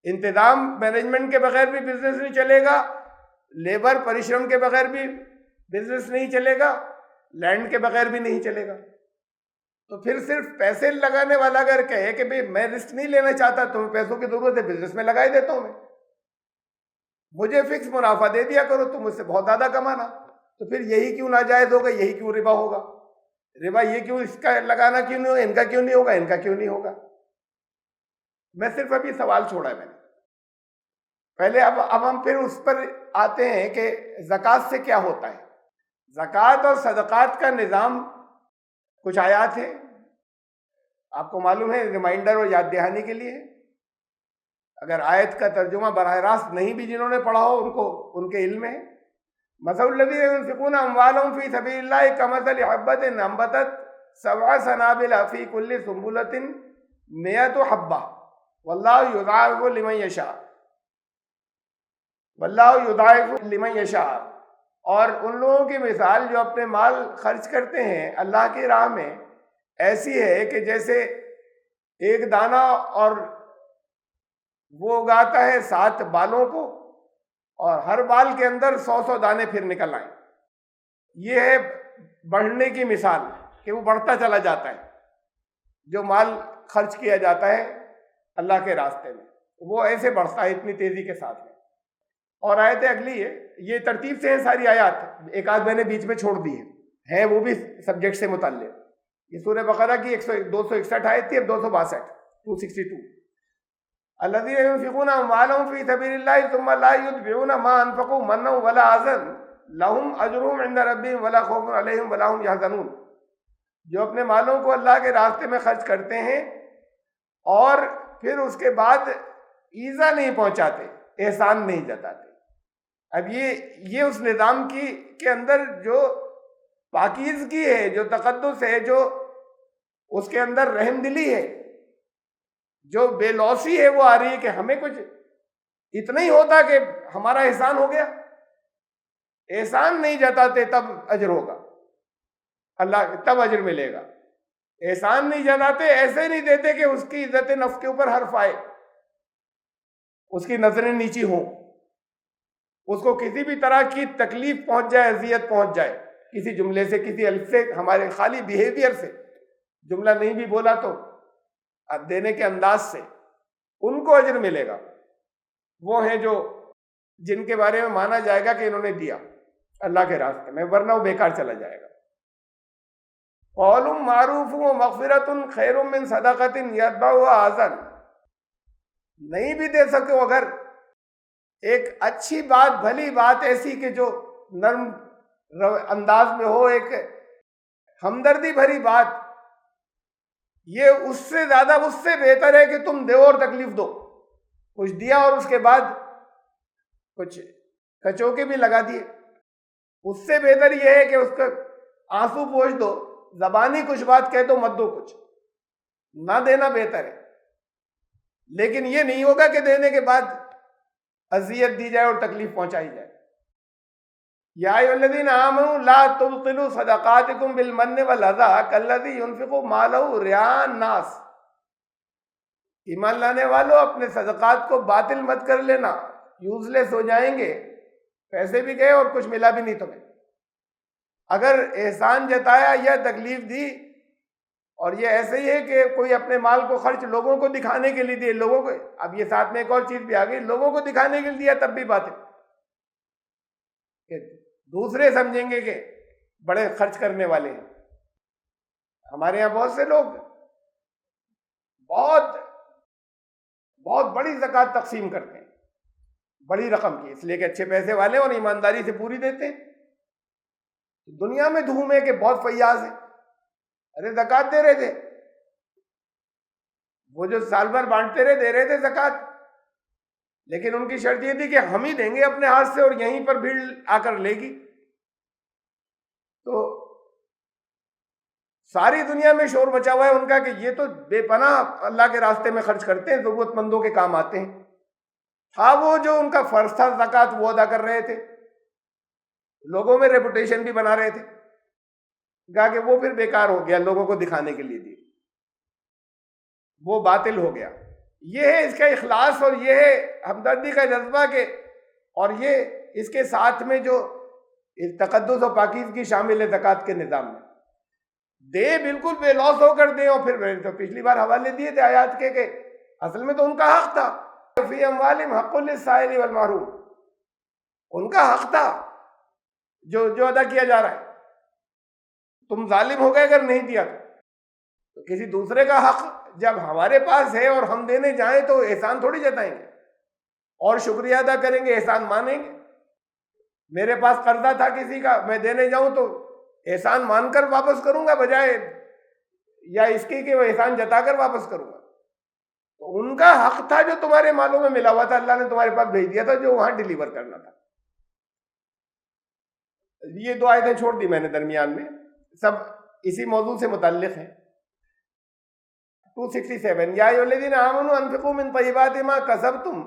انتظام مینجمنٹ کے بغیر بھی بزنس نہیں چلے گا، لیبر پریشرم کے بغیر بھی بزنس نہیں چلے گا، لینڈ کے بغیر بھی نہیں چلے گا۔ تو پھر صرف پیسے لگانے والا اگر کہے کہ بھئی میں رسک نہیں لینا چاہتا، تو پیسوں کی ضرورت ہے بزنس میں لگا ہی دیتا ہوں میں، مجھے فکس منافع دے دیا کرو، تو مجھ سے بہت زیادہ کمانا، تو پھر یہی کیوں ناجائز ہوگا، یہی کیوں ربا ہوگا؟ ربا یہ کیوں، اس کا لگانا کیوں نہیں ہوگا، ان کا کیوں نہیں ہوگا، ان کا کیوں نہیں ہوگا؟ میں صرف ابھی سوال چھوڑا ہے میں نے پہلے۔ اب ہم پھر اس پر آتے ہیں کہ زکوٰۃ سے کیا ہوتا ہے۔ زکوٰۃ اور صدقات کا نظام، کچھ آیات ہیں آپ کو معلوم ہے، ریمائنڈر اور یاد دہانی کے لیے۔ اگر آیت کا ترجمہ براہ راست نہیں بھی جنہوں نے پڑھا ہو ان کے علم ہے۔ مثل الذین ينفقون اموالهم فی سبیل اللہ کمثل حبۃ انبتت سبع سنابل فی کل سنبلۃ مئۃ حبۃ واللہ یضاعف لمن یشاء، واللہ یضاعف لمن یشاء۔ اور ان لوگوں کی مثال جو اپنے مال خرچ کرتے ہیں اللہ کی راہ میں، ایسی ہے کہ جیسے ایک دانہ، اور وہ اگاتا ہے 7 بالوں کو، اور ہر بال کے اندر 100 دانے پھر نکل آئیں۔ یہ ہے بڑھنے کی مثال، کہ وہ بڑھتا چلا جاتا ہے، جو مال خرچ کیا جاتا ہے اللہ کے راستے میں، وہ ایسے بڑھتا ہے اتنی تیزی کے ساتھ میں۔ اور آیت اگلی ہے، یہ ترتیب سے ہیں ساری آیات، ایک آدھ میں نے بیچ میں چھوڑ دی ہے وہ بھی سبجیکٹ سے متعلق۔ یہ سورہ بقرہ کی 261 آیت تھی، اب 262، 262۔ الذین ينفقون اموالهم فی سبیل اللہ ثم لا یتبعون ما انفقوا منا ولا اذى لهم اجرهم عند ربهم ولا خوف علیہم ولا هم يحزنون۔ جو اپنے مالوں کو اللہ کے راستے میں خرچ کرتے ہیں اور پھر اس کے بعد ایذا نہیں پہنچاتے، احسان نہیں جتاتے۔ اب یہ اس نظام کے اندر جو پاکیزگی ہے، جو تقدس ہے، جو اس کے اندر رحم دلی ہے، جو بے لوثی ہے، وہ آ رہی ہے کہ ہمیں کچھ اتنا ہی ہوتا کہ ہمارا احسان ہو گیا۔ احسان نہیں جتاتے تب اجر ہوگا، اللہ تب اجر ملے گا۔ احسان نہیں جتاتے، ایسے نہیں دیتے کہ اس کی عزت نفس کے اوپر حرف آئے، اس کی نظریں نیچی ہوں، اس کو کسی بھی طرح کی تکلیف پہنچ جائے، اذیت پہنچ جائے، کسی جملے سے، کسی الف سے، ہمارے خالی بیہیویئر سے، جملہ نہیں بھی بولا تو دینے کے انداز سے، ان کو اجر ملے گا۔ وہ ہیں جو جن کے بارے میں مانا جائے گا کہ انہوں نے دیا اللہ کے راستے میں، ورنہ وہ بیکار چلا جائے گا۔ قول معروف و مغفرت خیر من صدقۃ یتبعها اذى، نہیں بھی دے سکو اگر ایک اچھی بات، بھلی بات ایسی کہ جو نرم انداز میں ہو، ایک ہمدردی بھری بات، یہ اس سے زیادہ، اس سے بہتر ہے کہ تم دو اور تکلیف دو۔ کچھ دیا اور اس کے بعد کچھ کچوکے بھی لگا دیے، اس سے بہتر یہ ہے کہ اس کا آنسو پوچھ دو، زبانی کچھ بات کہہ دو، مت دو کچھ، نہ دینا بہتر ہے۔ لیکن یہ نہیں ہوگا کہ دینے کے بعد اذیت دی جائے اور تکلیف پہنچائی جائے۔ یا ایھا الذین آمنوا لا تبطلوا صدقاتکم بالمن والاذی کالذی ينفق مالہ رئاء الناس، ایمان لانے والو اپنے صدقات کو باطل مت کر لینا، یوز لیس ہو جائیں گے، پیسے بھی گئے اور کچھ ملا بھی نہیں تمہیں۔ اگر احسان جتایا یا تکلیف دی، اور یہ ایسے ہی ہے کہ کوئی اپنے مال کو خرچ لوگوں کو دکھانے کے لیے دیے، لوگوں کو، اب یہ ساتھ میں ایک اور چیز بھی آ گئی، لوگوں کو دکھانے کے لیے دیا تب بھی بات ہے کہ دوسرے سمجھیں گے کہ بڑے خرچ کرنے والے ہیں۔ ہمارے یہاں بہت سے لوگ بہت بہت بڑی زکوٰۃ تقسیم کرتے ہیں، بڑی رقم کی، اس لیے کہ اچھے پیسے والے اور ایمانداری سے پوری دیتے ہیں۔ دنیا میں دھوم ہے کہ بہت فیاض ہیں، ارے زکوٰۃ دے رہے تھے، وہ جو سال بھر بانٹتے رہے، دے رہے تھے زکوٰۃ، لیکن ان کی شرط یہ تھی کہ ہم ہی دیں گے اپنے ہاتھ سے اور یہیں پر بھیڑ آ کر لے گی۔ تو ساری دنیا میں شور مچا ہوا ہے ان کا کہ یہ تو بے پناہ اللہ کے راستے میں خرچ کرتے ہیں، ضرورت مندوں کے کام آتے ہیں۔ ہاں، وہ جو ان کا فرض تھا زکوٰۃ وہ ادا کر رہے تھے، لوگوں میں ریپوٹیشن بھی بنا رہے تھے، کہا کہ وہ پھر بیکار ہو گیا، لوگوں کو دکھانے کے لیے دی، وہ باطل ہو گیا۔ یہ ہے اس کا اخلاص، اور یہ ہے ہمدردی کا جذبہ کے، اور یہ اس کے ساتھ میں جو تقدس و پاکیزگی شامل ہے زکوٰۃ کے نظام میں۔ دے بالکل بے لوث ہو کر دیں، اور پھر تو پچھلی بار حوالے دیے تھے آیات کے کہ اصل میں تو ان کا حق تھا، فی اموالہم حق للسائل والمحروم، ان کا حق تھا جو ادا کیا جا رہا ہے۔ تم ظالم ہو گئے اگر نہیں دیا تو کسی دوسرے کا حق جب ہمارے پاس ہے اور ہم دینے جائیں تو احسان تھوڑی جتائیں گے اور شکریہ ادا کریں گے، احسان مانیں گے۔ میرے پاس قرضہ تھا کسی کا، میں دینے جاؤں تو احسان مان کر واپس کروں گا بجائے یا اس کی کہ وہ احسان جتا کر واپس کروں گا۔ تو ان کا حق تھا جو تمہارے مالوں میں ملا ہوا تھا، اللہ نے تمہارے پاس بھیج دیا تھا جو وہاں ڈیلیور کرنا تھا۔ یہ دو آیتیں چھوڑ دی میں نے درمیان میں، سب اسی موضوع سے متعلق ہیں۔ 267 یا ایھا الذین آمنوا انفقوا من طیبات ما کسبتم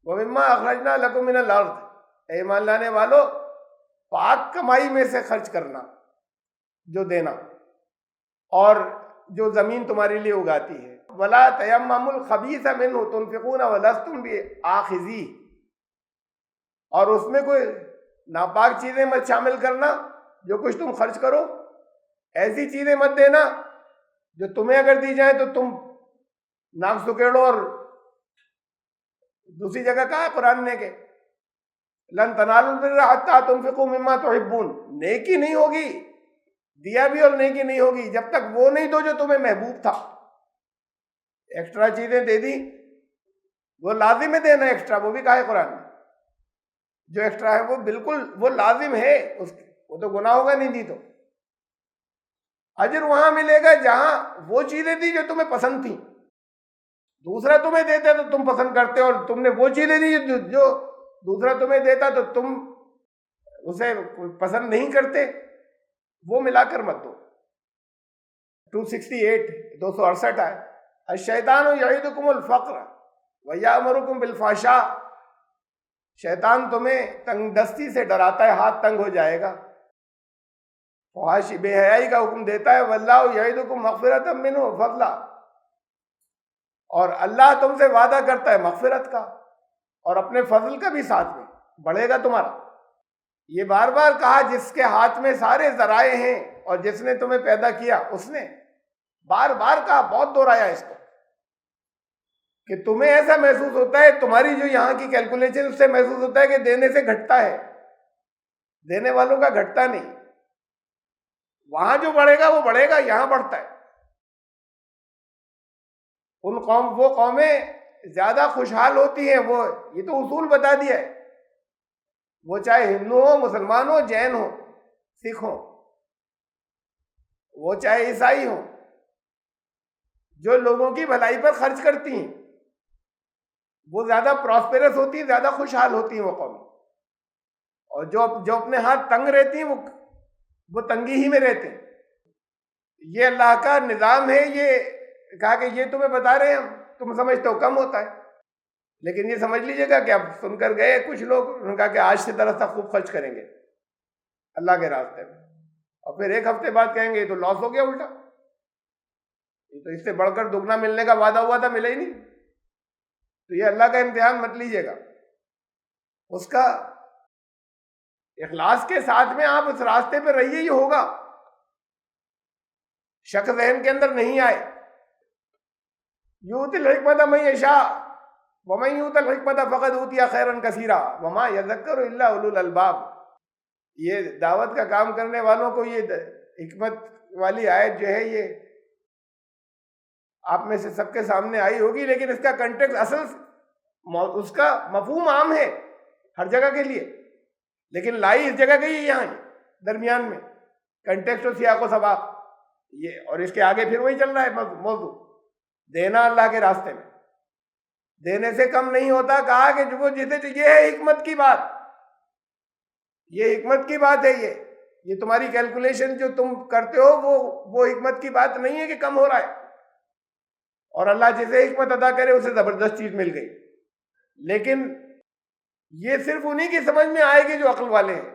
ومما اخرجنا لکم من الارض، اے ایمان لانے والو پاک کمائی میں سے خرچ کرنا، جو دینا، اور جو زمین تمہارے لیے اگاتی ہے۔ ولا تیمموا الخبیث منہ تنفقون ولستم بآخذیہ، اور اس میں کوئی ناپاک چیزیں مت شامل کرنا، جو کچھ تم خرچ کرو ایسی چیزیں مت دینا جو تمہیں اگر دی جائیں تو تم ناک سکیڑو۔ اور دوسری جگہ کہا ہے قرآن نے کہ لن تنالوا البر حتى تنفقوا مما تحبون، نیکی نہیں ہوگی، دیا بھی اور نیکی نہیں ہوگی جب تک وہ نہیں دو جو تمہیں محبوب تھا۔ ایکسٹرا چیزیں دے دی، وہ لازم ہے دینا ایکسٹرا، وہ بھی کہا ہے قرآن نے، جو ایکسٹرا ہے وہ بالکل وہ لازم ہے، وہ تو گناہ ہوگا نہیں دی تو۔ اجر وہاں ملے گا جہاں وہ چیزیں دی جو تمہیں پسند تھیں، دوسرا تمہیں دیتا تو تم پسند کرتے، اور تم نے وہ چیزیں دی جو دوسرا تمہیں دیتا تو تم اسے پسند نہیں کرتے، وہ ملا کر مت دو۔ 268 268 ہے الشیطان یعدکم الفقر ویأمرکم بالفحشاء، شیطان تمہیں تنگ دستی سے ڈراتا ہے، ہاتھ تنگ ہو جائے گا، فحش بے حیائی کا حکم دیتا ہے، واللہ یعدکم مغفرۃ منہ وفضلا، اور اللہ تم سے وعدہ کرتا ہے مغفرت کا اور اپنے فضل کا بھی ساتھ میں بڑھے گا تمہارا۔ یہ بار بار کہا جس کے ہاتھ میں سارے ذرائع ہیں اور جس نے تمہیں پیدا کیا، اس نے بار بار کہا، بہت دہرایا اس کو، کہ تمہیں ایسا محسوس ہوتا ہے، تمہاری جو یہاں کی کیلکولیشن اس سے محسوس ہوتا ہے کہ دینے سے گھٹتا ہے، دینے والوں کا گھٹتا نہیں، وہاں جو بڑھے گا وہ بڑھے گا، یہاں بڑھتا ہے۔ وہ قومیں زیادہ خوشحال ہوتی ہیں، وہ یہ تو اصول بتا دیا ہے، وہ چاہے ہندو ہو، مسلمان ہو، جین ہو، سکھ ہو، وہ چاہے عیسائی ہو، جو لوگوں کی بھلائی پر خرچ کرتی ہیں وہ زیادہ پراسپیرس ہوتی ہیں، زیادہ خوشحال ہوتی ہیں وہ قومیں، اور جو اپنے ہاتھ تنگ رہتی ہیں وہ تنگی ہی میں رہتے ہیں۔ یہ اللہ کا نظام ہے۔ یہ کہا کہ یہ تمہیں بتا رہے ہیں، تم سمجھتے ہو کم ہوتا ہے، لیکن یہ سمجھ لیجئے گا کہ اب سن کر گئے کچھ لوگ، انہوں نے کہا کہ آج سے درستہ خوب خرچ کریں گے اللہ کے راستے میں، اور پھر ایک ہفتے بعد کہیں گے یہ تو لاس ہو گیا الٹا، یہ تو اس سے بڑھ کر دگنا ملنے کا وعدہ ہوا تھا، ملا ہی نہیں۔ تو یہ اللہ کا امتحان مت لیجئے گا، اس کا اخلاص کے ساتھ میں آپ اس راستے پہ رہیے، ہی ہوگا، شک ذہن کے اندر نہیں آئے۔ یؤتی الحکمت من یشاء ومن یؤت الحکمت فقد اوتی خیرا کثیرا وما یذکر الا اولو الالباب۔ یہ دعوت کا کام کرنے والوں کو یہ حکمت والی آیت جو ہے یہ آپ میں سے سب کے سامنے آئی ہوگی، لیکن اس کا کنٹیکس اصل اس کا مفہوم عام ہے ہر جگہ کے لیے، لیکن لائی اس جگہ کے ہی یہاں درمیان میں کنٹیکسٹ و سیاق و سباق یہ، اور اس کے آگے پھر وہی چل رہا ہے موضوع، دینا اللہ کے راستے میں دینے سے کم نہیں ہوتا۔ کہا کہ جو وہ جیتے، یہ ہے حکمت کی بات، یہ حکمت کی بات ہے، یہ تمہاری کیلکولیشن جو تم کرتے ہو وہ حکمت کی بات نہیں ہے کہ کم ہو رہا ہے، اور اللہ جسے حکمت ادا کرے اسے زبردست چیز مل گئی، لیکن یہ صرف انہی کی سمجھ میں آئے گی جو عقل والے ہیں،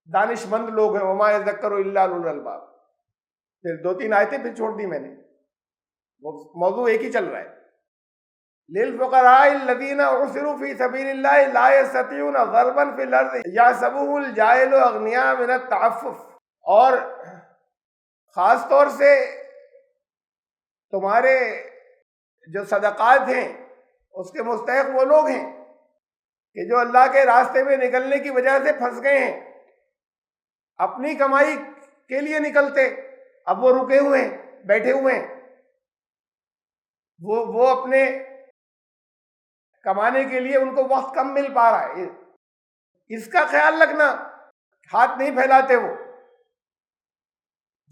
دانش مند لوگ ہیں۔ وما یذکر الا اولو الالباب۔ پھر 2-3 آیتیں پھر چھوڑ دی میں نے، وہ موضوع ایک ہی چل رہا ہے۔ للفقراء الذین احصروا فی سبیل اللہ لا یستطیعون ضربا فی الارض یحسبهم الجاہل اغنیاء من التعفف۔ اور خاص طور سے تمہارے جو صدقات ہیں اس کے مستحق وہ لوگ ہیں کہ جو اللہ کے راستے میں نکلنے کی وجہ سے پھنس گئے ہیں، اپنی کمائی کے لیے نکلتے، اب وہ رکے ہوئے ہیں، بیٹھے ہوئے ہیں، وہ اپنے کمانے کے لیے ان کو وقت کم مل پا رہا ہے، اس کا خیال رکھنا، ہاتھ نہیں پھیلاتے۔ وہ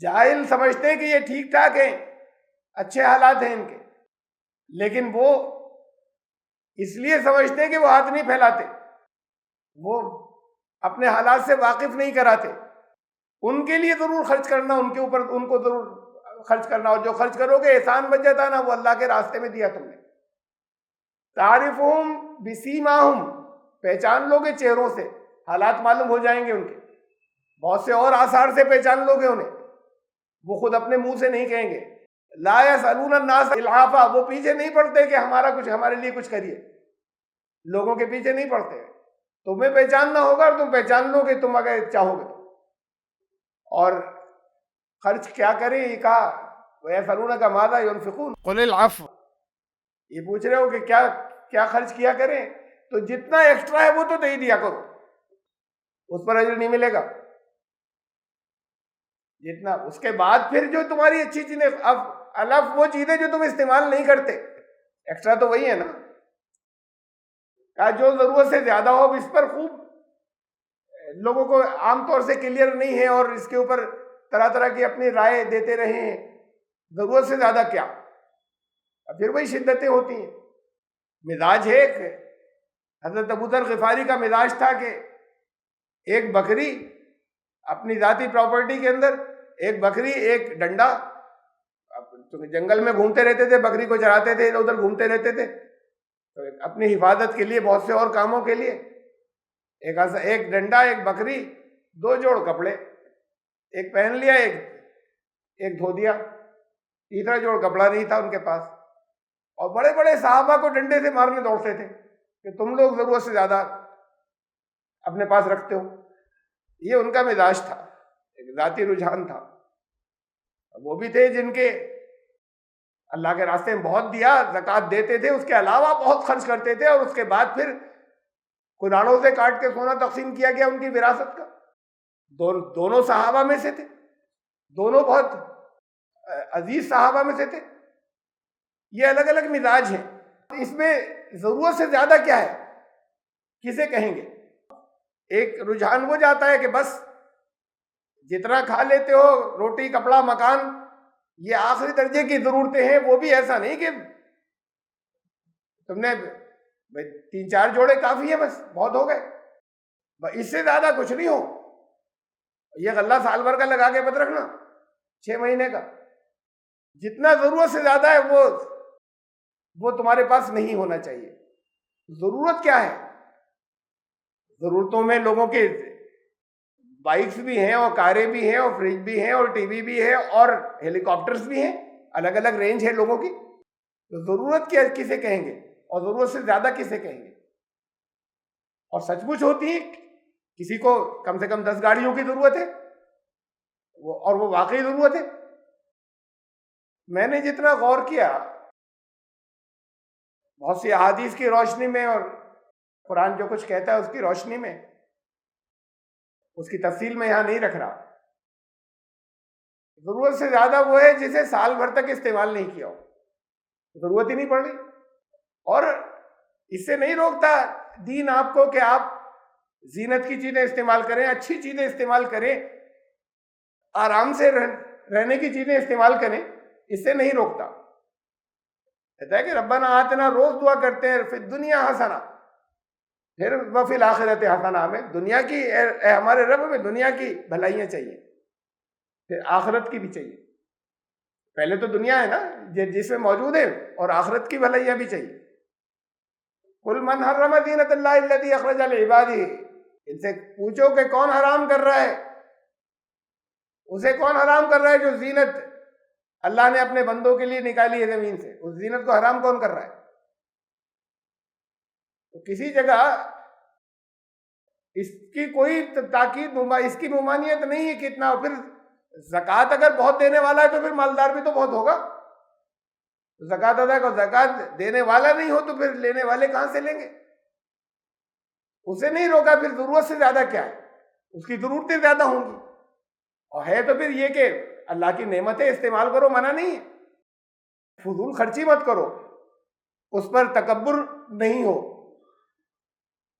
جاہل سمجھتے ہیں کہ یہ ٹھیک ٹھاک ہیں، اچھے حالات ہیں ان کے، لیکن وہ اس لیے سمجھتے ہیں کہ وہ ہاتھ نہیں پھیلاتے، وہ اپنے حالات سے واقف نہیں کراتے۔ ان کے لیے ضرور خرچ کرنا، ان کے اوپر ان کو ضرور خرچ کرنا، اور جو خرچ کرو گے احسان بچ جاتا نا، وہ اللہ کے راستے میں دیا تم نے۔ تعرفہم بسیماہم، پہچان لوگے چہروں سے، حالات معلوم ہو جائیں گے ان کے، بہت سے اور آثار سے پہچان لوگے انہیں، وہ خود اپنے منہ سے نہیں کہیں گے۔ لا یسألون الناس الحافا، وہ پیچھے نہیں پڑتے کہ ہمارے لیے کچھ کریے، لوگوں کے پیچھے نہیں پڑتے۔ تمہیں پہچاننا ہوگا اور تم پہچان لو گے تم اگر چاہو گے تو۔ اور خرچ کیا کریں، یہ کہا وَيَسْأَلُونَكَ مَاذَا يُنْفِقُونَ قُلِ الْعَفْوَ، یہ پوچھ رہے ہو کہ کیا خرچ کیا کریں، تو جتنا ایکسٹرا ہے وہ تو دے دیا کرو، اس پر اجر نہیں ملے گا جتنا۔ اس کے بعد پھر جو تمہاری اچھی چیزیں، اب الف وہ چیزیں جو تم استعمال نہیں کرتے، ایکسٹرا تو وہی ہے نا، جو ضرورت سے زیادہ ہو، اس پر خوب لوگوں کو عام طور سے کلیئر نہیں ہے، اور اس کے اوپر طرح طرح کی اپنی رائے دیتے رہے ہیں، ضرورت سے زیادہ کیا، پھر وہی شدتیں ہوتی ہیں۔ مزاج ہے کہ حضرت ابو ذر غفاری کا مزاج تھا کہ ایک بکری اپنی ذاتی پراپرٹی کے اندر، ایک بکری ایک ڈنڈا، جنگل میں گھومتے رہتے تھے، بکری کو چراتے تھے، ادھر ادھر گھومتے رہتے تھے، تو اپنی حفاظت کے لیے، بہت سے اور کاموں کے لیے، ایک ڈنڈا، ایک بکری، 2 جوڑ کپڑے، ایک پہن لیا، ایک دھو دیا، تیسرا جوڑ کپڑا نہیں تھا ان کے پاس، اور بڑے بڑے صحابہ کو ڈنڈے سے مارنے دوڑتے تھے کہ تم لوگ ضرورت سے زیادہ اپنے پاس رکھتے ہو. یہ ان کا مزاج تھا، ایک ذاتی رجحان تھا. وہ بھی تھے جن کے اللہ کے راستے میں بہت دیا، زکوٰۃ دیتے تھے، اس کے علاوہ بہت خرچ کرتے تھے، اور اس کے بعد پھر کناڑوں سے کاٹ کے سونا تقسیم کیا گیا ان کی وراثت کا. دونوں صحابہ میں سے تھے، دونوں بہت عزیز صحابہ میں سے تھے. یہ الگ الگ مزاج ہیں. اس میں ضرورت سے زیادہ کیا ہے، کسے کہیں گے؟ ایک رجحان وہ جاتا ہے کہ بس جتنا کھا لیتے ہو، روٹی کپڑا مکان، یہ آخری درجے کی ضرورتیں ہیں. وہ بھی ایسا نہیں کہ تم نے 3-4 جوڑے کافی ہے، بس بہت ہو گئے، اس سے زیادہ کچھ نہیں ہو. یہ غلہ سال بھر کا لگا کے مت رکھنا، 6 مہینے کا. جتنا ضرورت سے زیادہ ہے وہ تمہارے پاس نہیں ہونا چاہیے. ضرورت کیا ہے؟ ضرورتوں میں لوگوں کے بائکس بھی ہیں، اور کاریں بھی ہیں، اور فریج بھی ہیں، اور ٹی وی بھی ہے، اور ہیلی کاپٹرز بھی ہیں. الگ الگ رینج ہے لوگوں کی. تو ضرورت کیا کسے کہیں گے، اور ضرورت سے زیادہ کسے کہیں گے؟ اور سچ مچ ہوتی ہے، کسی کو کم سے کم 10 گاڑیوں کی ضرورت ہے، اور وہ واقعی ضرورت ہے. میں نے جتنا غور کیا بہت سی احادیث کی روشنی میں، اور قرآن جو کچھ کہتا ہے اس کی روشنی میں، اس کی تفصیل میں یہاں نہیں رکھ رہا. ضرورت سے زیادہ وہ ہے جسے سال بھر تک استعمال نہیں کیا ہو، ضرورت ہی نہیں پڑ رہی. اور اس سے نہیں روکتا دین آپ کو کہ آپ زینت کی چیزیں استعمال کریں، اچھی چیزیں استعمال کریں، آرام سے رہنے کی چیزیں استعمال کریں. اس سے نہیں روکتا. کہتا ہے کہ ربنا آتنا، روز دعا کرتے ہیں، فی الدنیا حسنہ، پھر وفی الآخرت حسنہ. ہمیں دنیا کی، اے ہمارے رب، میں دنیا کی بھلائیاں چاہیے، پھر آخرت کی بھی چاہیے. پہلے تو دنیا ہے نا جس میں موجود ہے، اور آخرت کی بھلائیاں بھی چاہیے. قل من حرم زینت اللہ التی اخرج لعبادہ، ان سے پوچھو کہ کون حرام کر رہا ہے، اسے کون حرام کر رہا ہے جو زینت اللہ نے اپنے بندوں کے لیے نکالی ہے زمین سے. اس زینت کو حرام کون کر رہا ہے؟ تو کسی جگہ اس کی کوئی تاکید، اس کی ممانعت نہیں ہے کتنا. پھر زکوٰۃ اگر بہت دینے والا ہے تو پھر مالدار بھی تو بہت ہوگا. زکوٰۃ ادا کو زکوٰۃ دینے والا نہیں ہو تو پھر لینے والے کہاں سے لیں گے؟ اسے نہیں روکا. پھر ضرورت سے زیادہ کیا ہے؟ اس کی ضرورتیں زیادہ ہوں گی. اور ہے تو پھر یہ کہ اللہ کی نعمتیں استعمال کرو، منع نہیں ہے. فضول خرچی مت کرو، اس پر تکبر نہیں ہو،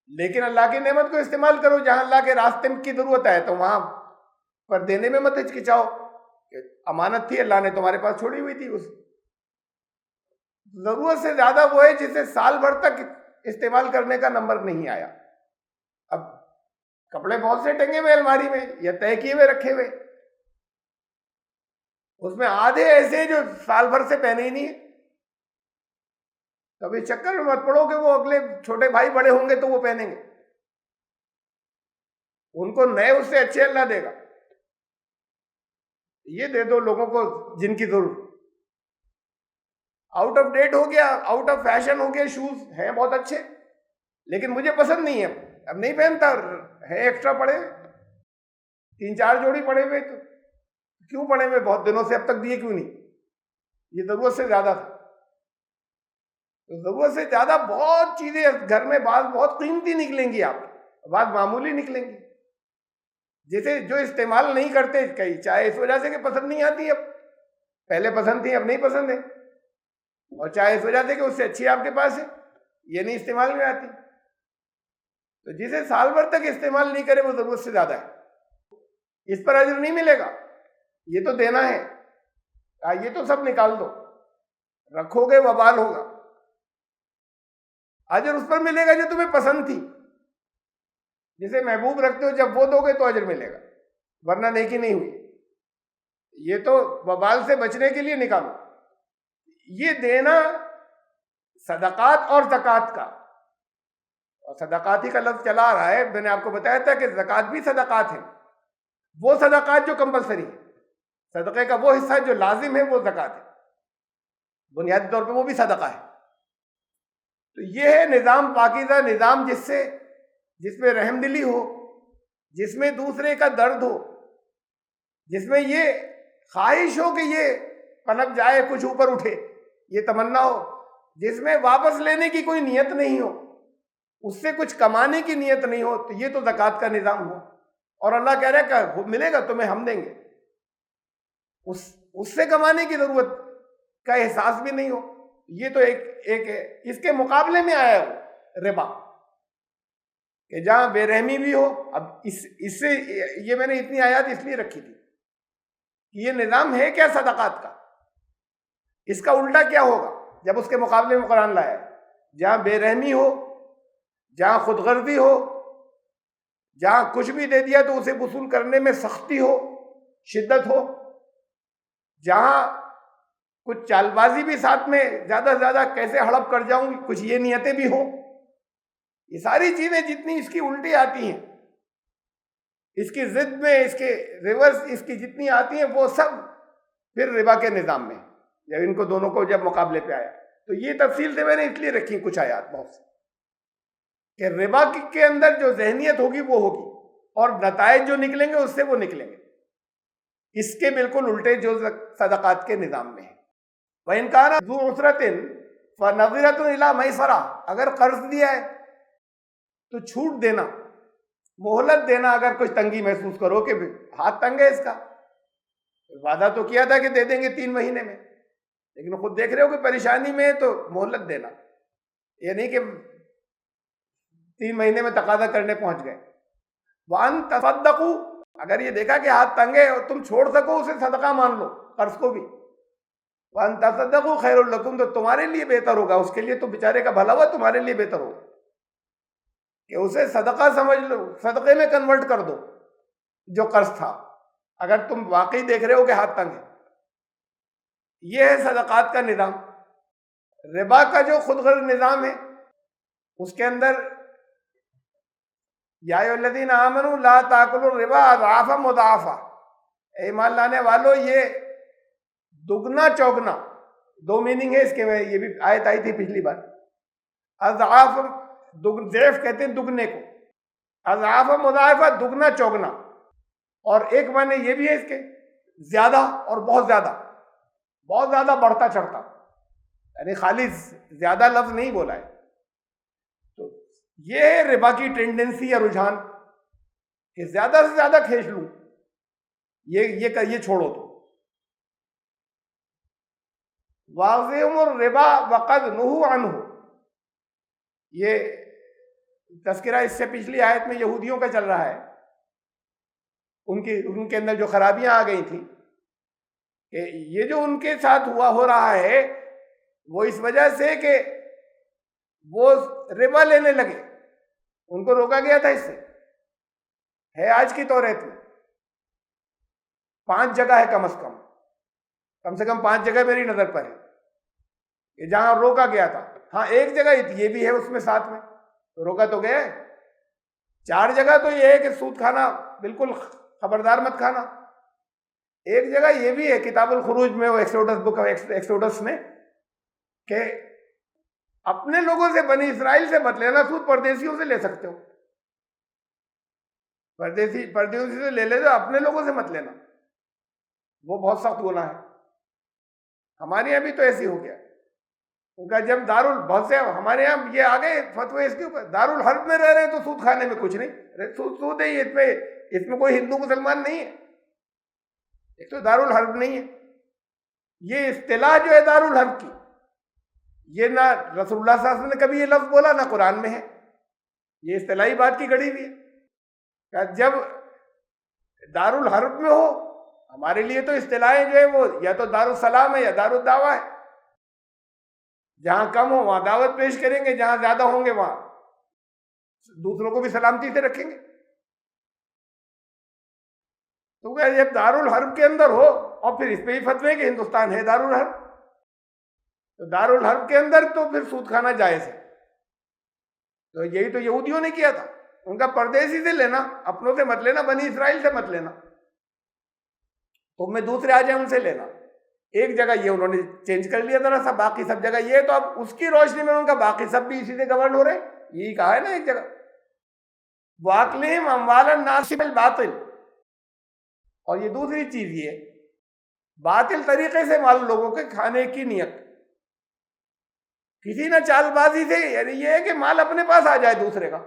لیکن اللہ کی نعمت کو استعمال کرو. جہاں اللہ کے راستے کی ضرورت ہے تو وہاں پر دینے میں مت ہچکچاؤ. امانت تھی، اللہ نے تمہارے پاس چھوڑی ہوئی تھی. اس ضرورت سے زیادہ وہ ہے جسے سال بھر تک استعمال کرنے کا نمبر نہیں آیا. اب کپڑے بہت سے ٹنگے ہوئے الماری میں، یا طے کیے ہوئے رکھے ہوئے، اس میں آدھے ایسے جو سال بھر سے پہنے ہی نہیں ہیں. کبھی چکر میں مت پڑو کہ وہ اگلے چھوٹے بھائی بڑے ہوں گے تو وہ پہنیں گے. ان کو نئے اس سے اچھے اللہ دے گا. یہ دے دو لوگوں کو جن کی ضرورت. آؤٹ آف ڈیٹ ہو گیا، آؤٹ آف فیشن ہو گیا. شوز ہیں بہت اچھے، لیکن مجھے پسند نہیں ہے، اب نہیں پہنتا. ہے ایکسٹرا پڑے ہوئے، 3-4 جوڑی پڑے ہوئے، تو کیوں پڑے ہوئے بہت دنوں سے، اب تک دیے کیوں نہیں؟ یہ ضرورت سے زیادہ تھا. ضرورت سے زیادہ بہت چیزیں گھر میں بعض بہت قیمتی نکلیں گی، آپ بعض معمولی نکلیں گی، جسے جو استعمال نہیں کرتے. کئی چاہے اس وجہ سے کہ پسند نہیں آتی، اب پہلے پسند تھی اب نہیں پسند ہے، اور چاہے اس وجہ سے کہ اس سے اچھی آپ کے پاس ہے، یہ نہیں استعمال میں آتی. تو جسے سال بھر تک استعمال نہیں کرے وہ ضرورت سے زیادہ ہے. اس پر اجر نہیں ملے گا. یہ تو دینا ہے، یہ تو سب نکال دو، رکھو گے وبال ہوگا. اجر اس پر ملے گا جو تمہیں پسند تھی، جسے محبوب رکھتے ہو. جب وہ دو گے تو اجر ملے گا، ورنہ نیکی نہیں ہوئی. یہ تو وبال سے بچنے کے لیے نکالو. یہ دینا صدقات اور زکوٰۃ کا، اور صدقات ہی کا لفظ چلا آ رہا ہے. میں نے آپ کو بتایا تھا کہ زکوٰۃ بھی صدقات ہے. وہ صدقات جو کمپلسری ہے، صدقے کا وہ حصہ جو لازم ہے، وہ زکوٰۃ ہے. بنیادی طور پہ وہ بھی صدقہ ہے. تو یہ ہے نظام پاکیزہ، نظام جس میں رحم دلی ہو، جس میں دوسرے کا درد ہو، جس میں یہ خواہش ہو کہ یہ پنپ جائے، کچھ اوپر اٹھے، یہ تمنا ہو، جس میں واپس لینے کی کوئی نیت نہیں ہو، اس سے کچھ کمانے کی نیت نہیں ہو، تو یہ تو زکوٰۃ کا نظام ہو۔ اور اللہ کہہ رہا ہے کہ ملے گا تمہیں، ہم دیں گے، اس سے کمانے کی ضرورت کا احساس بھی نہیں ہو، یہ تو ایک ہے۔ اس کے مقابلے میں آیا ہے ربا، کہ جہاں بے رحمی بھی ہو۔ اب اس سے یہ میں نے اتنی آیات اس لیے رکھی تھی کہ یہ نظام ہے کیا صدقات کا، اس کا الٹا کیا ہوگا جب اس کے مقابلے میں قرآن لایا ہے۔ جہاں بے رحمی ہو، جہاں خود غرضی ہو، جہاں کچھ بھی دے دیا تو اسے وصول کرنے میں سختی ہو، شدت ہو، جہاں کچھ چال بازی بھی ساتھ میں، زیادہ سے زیادہ کیسے ہڑپ کر جاؤں، کچھ یہ نیتیں بھی ہوں، یہ ساری چیزیں جتنی اس کی الٹی آتی ہیں، اس کی ضد میں، اس کے ریورس اس کی جتنی آتی ہیں، وہ سب پھر ربا کے نظام میں، جب ان کو دونوں کو جب مقابلے پہ آیا تو یہ تفصیل سے میں نے اس لیے رکھی کچھ آیات بہت سی، کہ ربا کے اندر جو ذہنیت ہوگی وہ ہوگی، اور نتائج جو نکلیں گے اس سے وہ نکلیں گے اس کے بالکل الٹے جو صدقات کے نظام میں ہے۔ وَإِنْ كَانَ ذُو عُسْرَةٍ فَنَظِرَةٌ إِلَىٰ مَيْسَرَةٍ، اگر قرض دیا ہے تو چھوٹ دینا، مہلت دینا، اگر کچھ تنگی محسوس کرو کہ ہاتھ تنگ ہے اس کا، وعدہ تو کیا تھا کہ دے دیں گے 3 مہینے میں، لیکن خود دیکھ رہے ہو کہ پریشانی میں ہے تو مہلت دینا، یہ نہیں کہ 3 مہینے میں تقاضا کرنے پہنچ گئے۔ وَأَن تَصَدَّقُوا، اگر یہ دیکھا کہ ہاتھ تنگ ہے اور تم چھوڑ سکو اسے، صدقہ مان لو قرض کو بھی، وَأَن تَصَدَّقُوا خَيْرٌ لَكُمْ، تو تمہارے لیے بہتر ہوگا، اس کے لیے تو بیچارے کا بھلا ہوا، تمہارے لیے بہتر ہوگا کہ اسے صدقہ سمجھ لو، صدقے میں کنورٹ کر دو جو قرض تھا، اگر تم واقعی دیکھ رہے ہو کہ ہاتھ تنگ ہے۔ یہ ہے صدقات کا نظام۔ ربا کا جو خود غرض نظام ہے، اس کے اندر یا ایھا الذین آمنوا لا تاکلوا الربا اضعافا مضاعفا، اے ایمان لانے والو، یہ دگنا چوگنا، 2 میننگ ہے اس کے میں، یہ بھی آیت آئی تھی پچھلی بار۔ اضعاف، ضعف کہتے ہیں دگنے کو، اضعاف مضاعفہ، دگنا چوگنا، اور ایک معنی یہ بھی ہے اس کے زیادہ اور بہت زیادہ، بہت زیادہ بڑھتا چڑھتا، یعنی خالی زیادہ لفظ نہیں بولا ہے۔ تو یہ ہے ربا کی ٹینڈنسی یا رجحان کہ زیادہ سے زیادہ کھینچ لوں، یہ چھوڑو تو۔ واضحهم الربا وقد نہوا عنہ، یہ تذکرہ اس سے پچھلی آیت میں یہودیوں کا چل رہا ہے، ان کے اندر جو خرابیاں آ گئی تھیں، کہ یہ جو ان کے ساتھ ہو رہا ہے وہ اس وجہ سے کہ وہ ربا لینے لگے، ان کو روکا گیا تھا اس سے، ہے آج کی توریت میں 5 جگہ ہے کم سے کم 5 جگہ میری نظر پر ہے کہ جہاں روکا گیا تھا۔ ہاں ایک جگہ یہ بھی ہے اس میں ساتھ میں، روکا تو گیا ہے۔ 4 جگہ تو یہ ہے کہ سود کھانا بالکل خبردار مت کھانا۔ ایک جگہ یہ بھی ہے کتاب الخروج میں، وہ بک آف ایکسوڈس میں، کہ اپنے لوگوں سے، بنی اسرائیل سے مت لینا سود، پردیسیوں سے لے سکتے ہو، پردیسی سے لے لے، اپنے لوگوں سے مت لینا، وہ بہت سخت گناہ ہے۔ ہمارے یہاں بھی تو ایسی ہو گیا ان کا، جب بہت سے ہمارے یہاں یہ آ گئے فتوے اس کے اوپر، دارالحرب میں رہ رہے ہیں تو سود کھانے میں کچھ نہیں، سود ہے، اس میں کوئی ہندو مسلمان نہیں ہے، ایک تو دارالحرب نہیں ہے۔ یہ اصطلاح جو ہے دارالحرب کی، یہ نہ رسول اللہ صلی اللہ علیہ وسلم نے کبھی یہ لفظ بولا، نہ قرآن میں ہے، یہ اصطلاحی بات کی گڑی ہوئی ہے کہ جب دارالحرب میں ہو، ہمارے لیے تو اصطلاحیں جو ہے وہ یا تو دارالسلام ہے یا دارالدعوہ ہے، جہاں کم ہو وہاں دعوت پیش کریں گے، جہاں زیادہ ہوں گے وہاں دوسروں کو بھی سلامتی سے رکھیں گے۔ تو کہ جب دارالحرب کے اندر ہو، اور پھر اس پہ ہی فتوے کہ ہندوستان ہے دارالحرب، تو دارالحرب کے اندر تو پھر سود کھانا جائز ہے۔ تو یہی تو یہودیوں نے کیا تھا، ان کا پردیسی سے لینا، اپنوں سے مت لینا، بنی اسرائیل سے مت لینا، تو میں دوسرے آ جائیں ان سے لینا۔ ایک جگہ یہ انہوں نے چینج کر لیا ذرا سا، باقی سب جگہ یہ، تو اب اس کی روشنی میں ان کا باقی سب بھی اسی سے گورن ہو رہے ہیں. یہی کہا ہے نا ایک جگہ، وَأَكْلِهِمْ أَمْوَالَ النَّاسِ بِالْبَاطِلِ. اور یہ دوسری چیز یہ باطل طریقے سے مال لوگوں کے کھانے کی نیت، کسی نہ چال بازی سے، یعنی یہ ہے کہ مال اپنے پاس آ جائے دوسرے کا،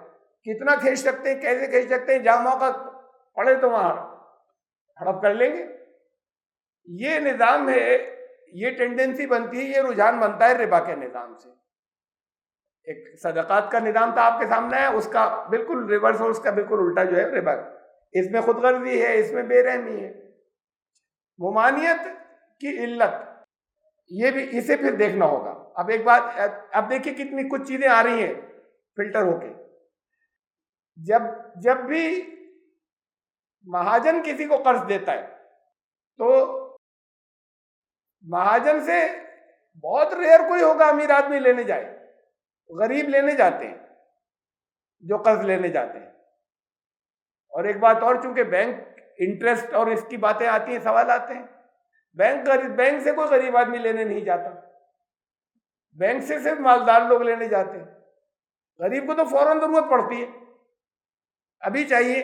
کتنا کھینچ سکتے ہیں، کیسے کھینچ سکتے ہیں، جہاں موقع پڑے تو وہاں ہڑپ کر لیں گے. یہ نظام ہے، یہ ٹینڈنسی بنتی ہے، یہ رجحان بنتا ہے ربا کے نظام سے. ایک صدقات کا نظام تھا آپ کے سامنے ہے، اس کا بالکل ریورس اور اس کا بالکل الٹا جو ہے ربا. اس میں خود غرضی ہے، اس میں بے رحمی ہے. ممانعت کی علت یہ بھی اسے پھر دیکھنا ہوگا. اب ایک بات، اب دیکھیے کتنی کچھ چیزیں آ رہی ہیں فلٹر ہو کے. جب بھی مہاجن کسی کو قرض دیتا ہے تو مہاجن سے بہت ریئر کوئی ہوگا امیر آدمی لینے جائے، غریب لینے جاتے ہیں جو قرض لینے جاتے ہیں. اور ایک بات اور، چونکہ بینک انٹرسٹ اور اس کی باتیں آتی ہیں، سوال آتے ہیں، بینک سے کوئی غریب آدمی لینے نہیں جاتا، بینک سے صرف مالدار لوگ لینے جاتے ہیں. غریب کو تو فوراً ضرورت پڑتی ہے، ابھی چاہیے،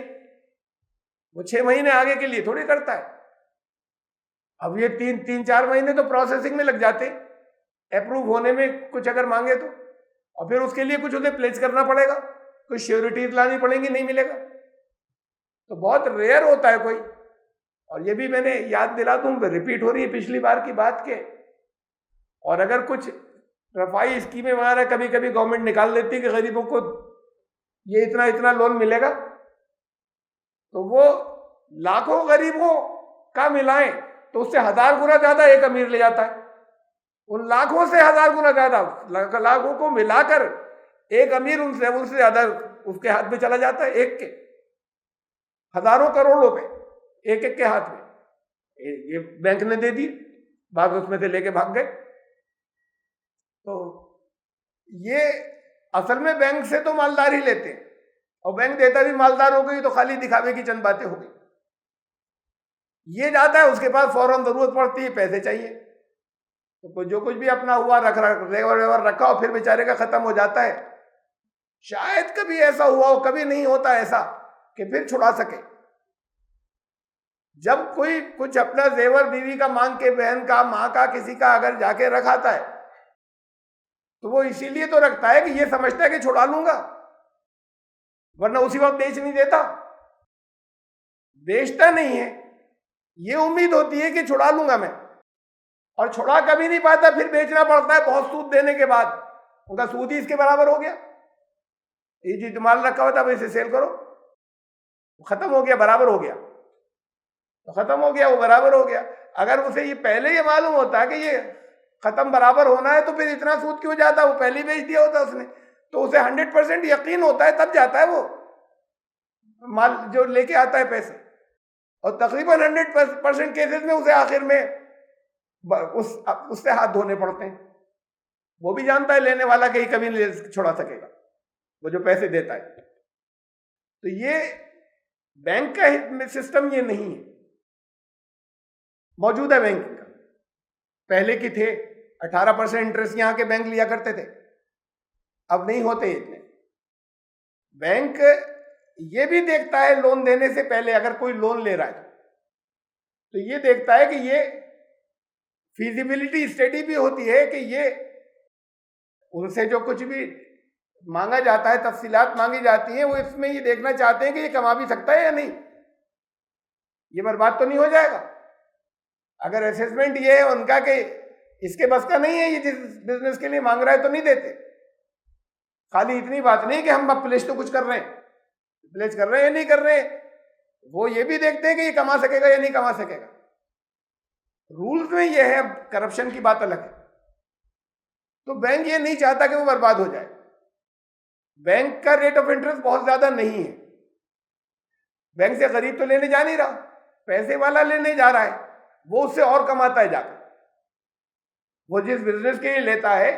وہ 6 مہینے آگے کے لیے تھوڑی کرتا ہے. اب یہ 3-4 مہینے تو پروسیسنگ میں لگ جاتے اپروو ہونے میں، کچھ اگر مانگے تو، اور پھر اس کے لیے کچھ انہیں پلیس کرنا پڑے گا، کچھ شیورٹیز لانی پڑیں گی، نہیں ملے گا. تو بہت ریئر ہوتا ہے کوئی. اور یہ بھی میں نے یاد دلا دوں، ریپیٹ ہو رہی ہے پچھلی بار کی بات کے. اور اگر کچھ رفائی اسکیمیں وغیرہ کبھی کبھی گورنمنٹ نکال دیتی کہ غریبوں کو یہ اتنا لون ملے گا، تو وہ لاکھوں غریبوں کا ملائیں تو اس سے 1000 گنا زیادہ ایک امیر لے جاتا ہے. ان لاکھوں سے 1000 گنا زیادہ، لاکھوں کو ملا کر ایک امیر ان سے زیادہ اس کے ہاتھ میں چلا جاتا ہے، ایک کے ہزاروں کروڑ روپے ایک کے ہاتھ میں. یہ بینک نے دے دی، بعض اس میں سے لے کے بھاگ گئے. تو یہ اصل میں بینک سے تو مالدار ہی لیتے ہیں، اور بینک دیتا بھی مالدار ہو گئی تو خالی دکھاوے کی چند باتیں ہو گئی. یہ جاتا ہے، اس کے پاس فوراً ضرورت پڑتی ہے، پیسے چاہیے، تو جو کچھ بھی اپنا ہوا ریور رکھا اور پھر بیچارے کا ختم ہو جاتا ہے. شاید کبھی ایسا ہوا ہو، کبھی نہیں ہوتا ایسا کہ پھر چھڑا سکے. جب کوئی کچھ اپنا زیور بیوی کا مانگ کے، بہن کا، ماں کا، کسی کا اگر جا کے رکھاتا ہے تو وہ اسی لیے تو رکھتا ہے کہ یہ سمجھتا ہے کہ چھڑا لوں گا، ورنہ اسی وقت بیچ نہیں دیتا. بیچتا نہیں ہے، یہ امید ہوتی ہے کہ چھڑا لوں گا میں، اور چھڑا کبھی نہیں پاتا، پھر بیچنا پڑتا ہے بہت سود دینے کے بعد. ان کا سود ہی اس کے برابر ہو گیا. یہ جی مال رکھا ہوا تھا، اب اسے سیل کرو، ختم ہو گیا، برابر ہو گیا، ختم ہو گیا، وہ برابر ہو گیا. اگر اسے یہ پہلے یہ معلوم ہوتا کہ یہ ختم برابر ہونا ہے تو پھر اتنا سود کیوں جاتا، وہ پہلے ہی بیچ دیا ہوتا اس نے. تو اسے 100% یقین ہوتا ہے، تب جاتا ہے وہ مال جو لے کے آتا ہے پیسے. اور تقریباً 100% کیسز میں اسے آخر میں اس سے ہاتھ دھونے پڑتے ہیں. وہ بھی جانتا ہے لینے والا کہ کبھی نہیں چھوڑا سکے گا، وہ جو پیسے دیتا ہے. تو یہ بینک کا سسٹم یہ نہیں ہے موجودہ. بینک کا پہلے کی تھے 18% انٹرسٹ یہاں کے بینک لیا کرتے تھے، اب نہیں ہوتے اتنے. بینک یہ بھی دیکھتا ہے لون دینے سے پہلے، اگر کوئی لون لے رہا ہے تو یہ دیکھتا ہے کہ یہ فیزیبلٹی اسٹڈی بھی ہوتی ہے کہ یہ ان سے جو کچھ بھی مانگا جاتا ہے، تفصیلات مانگی جاتی ہیں، وہ اس میں یہ دیکھنا چاہتے ہیں کہ یہ کما بھی سکتا ہے یا نہیں، یہ برباد تو نہیں ہو جائے گا. اگر اسیسمنٹ یہ ہے ان کا کہ اس کے بس کا نہیں ہے، یہ جس بزنس کے لیے مانگ رہا ہے تو نہیں دیتے. خالی اتنی بات نہیں کہ ہم اب پلیس تو کچھ کر رہے ہیں، پلیس کر رہے ہیں یا نہیں کر رہے ہیں، وہ یہ بھی دیکھتے ہیں کہ یہ کما سکے گا یا نہیں کما سکے گا. رولز میں یہ ہے، کرپشن کی بات الگ ہے. تو بینک یہ نہیں چاہتا کہ وہ برباد ہو جائے. بینک کا ریٹ آف انٹرسٹ بہت زیادہ نہیں ہے. بینک سے غریب تو لینے جا نہیں رہا، پیسے والا لینے جا رہا ہے، وہ اس سے اور کماتا ہے جا کر. وہ جس بزنس کے لیے لیتا ہے،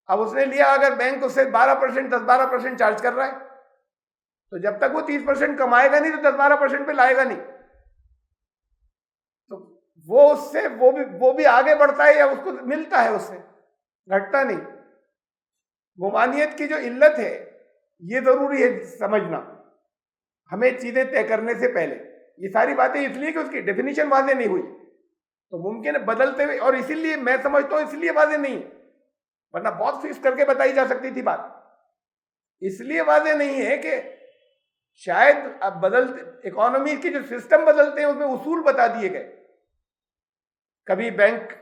اب اس نے لیا، اگر بینک اس سے 12%، 10-12% چارج کر رہا ہے، تو جب تک وہ 30% کمائے گا نہیں تو 10-12% پہ لائے گا نہیں. تو وہ اس سے وہ بھی آگے بڑھتا ہے یا اس کو ملتا ہے، اس سے گھٹتا نہیں۔ ممانعت کی جو علت ہے یہ ضروری ہے سمجھنا ہمیں چیزیں طے کرنے سے پہلے۔ یہ ساری باتیں اس لیے کہ اس کی ڈیفینیشن واضح نہیں ہوئی، تو ممکن ہے بدلتے ہوئے، اور اسی لیے میں سمجھتا ہوں اس لیے واضح نہیں، ورنہ بہت فکس کر کے بتائی جا سکتی تھی بات۔ اس لیے واضح نہیں ہے کہ شاید اب بدلتے اکانومی کے جو سسٹم بدلتے ہیں اس میں اصول بتا دیے گئے۔ کبھی بینک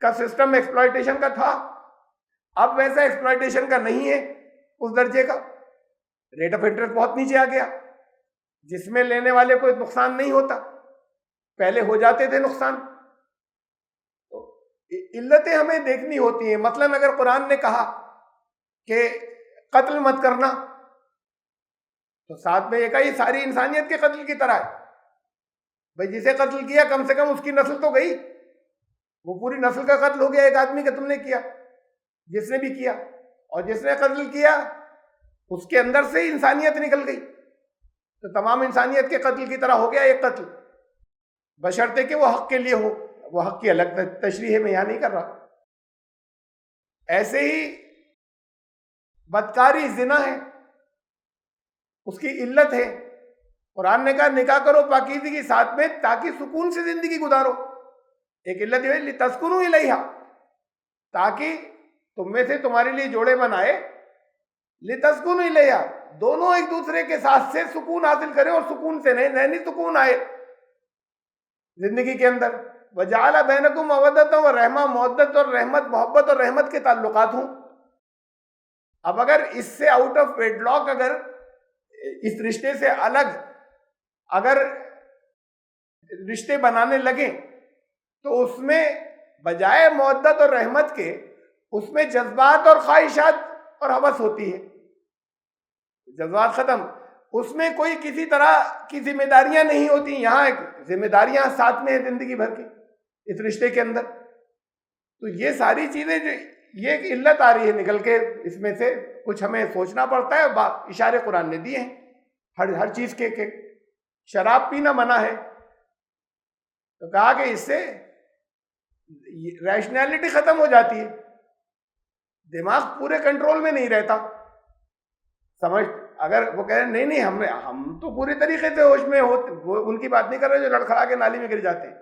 کا سسٹم ایکسپلائٹیشن کا تھا، اب ویسا ایکسپلائٹیشن کا نہیں ہے اس درجے کا، ریٹ آف انٹرسٹ بہت نیچے آ گیا، جس میں لینے والے کو نقصان نہیں ہوتا، پہلے ہو جاتے تھے نقصان۔ تو علتیں ہمیں دیکھنی ہوتی ہیں۔ مثلا اگر قرآن نے کہا کہ قتل مت کرنا، تو ساتھ میں یہ کہا یہ ساری انسانیت کے قتل کی طرح ہے۔ بھئی جسے قتل کیا کم سے کم اس کی نسل تو گئی، وہ پوری نسل کا قتل ہو گیا ایک آدمی کا تم نے کیا، جس نے بھی کیا، اور جس نے قتل کیا اس کے اندر سے ہی انسانیت نکل گئی، تو تمام انسانیت کے قتل کی طرح ہو گیا ایک قتل، بشرطے کہ وہ حق کے لیے ہو۔ وہ حق کی الگ تشریح میں یہاں نہیں کر رہا۔ ایسے ہی بدکاری زنا ہے، اس کی علت ہے۔ قرآن نے کہا نکاح کرو پاکیزگی ساتھ میں تاکہ سکون سے زندگی گزارو۔ ایک علت ہے لتسکنوا الیہا، تاکہ تم میں سے تمہارے لیے جوڑے بنائے، لتسکنوا الیہا، دونوں ایک دوسرے کے ساتھ سے سکون حاصل کریں، اور سکون سے نہیں سکون آئے زندگی کے اندر۔ وجعل بینکم مودۃ ورحمہ، مودت اور رحمت، محبت اور رحمت کے تعلقات ہوں۔ اب اگر اس سے آؤٹ آف ویڈ لاک، اگر اس رشتے سے الگ اگر رشتے بنانے لگیں، تو اس میں بجائے مودت اور رحمت کے اس میں جذبات اور خواہشات اور ہوس ہوتی ہے۔ جذبات ختم، اس میں کوئی کسی طرح کی ذمہ داریاں نہیں ہوتی۔ یہاں ایک ذمہ داریاں ساتھ میں ہیں زندگی بھر کی اس رشتے کے اندر۔ تو یہ ساری چیزیں جو یہ ایک علت آ رہی ہے نکل کے، اس میں سے کچھ ہمیں سوچنا پڑتا ہے۔ اشارے قرآن نے دیے ہیں ہر چیز کے کہ شراب پینا منع ہے، تو کہا کہ اس سے ریشنلٹی ختم ہو جاتی ہے، دماغ پورے کنٹرول میں نہیں رہتا۔ سمجھ اگر وہ کہہ رہے نہیں ہم تو پوری طریقے سے ہوش میں ہوتے، وہ ان کی بات نہیں کر رہے جو لڑکھڑا کے نالی میں گر جاتے ہیں،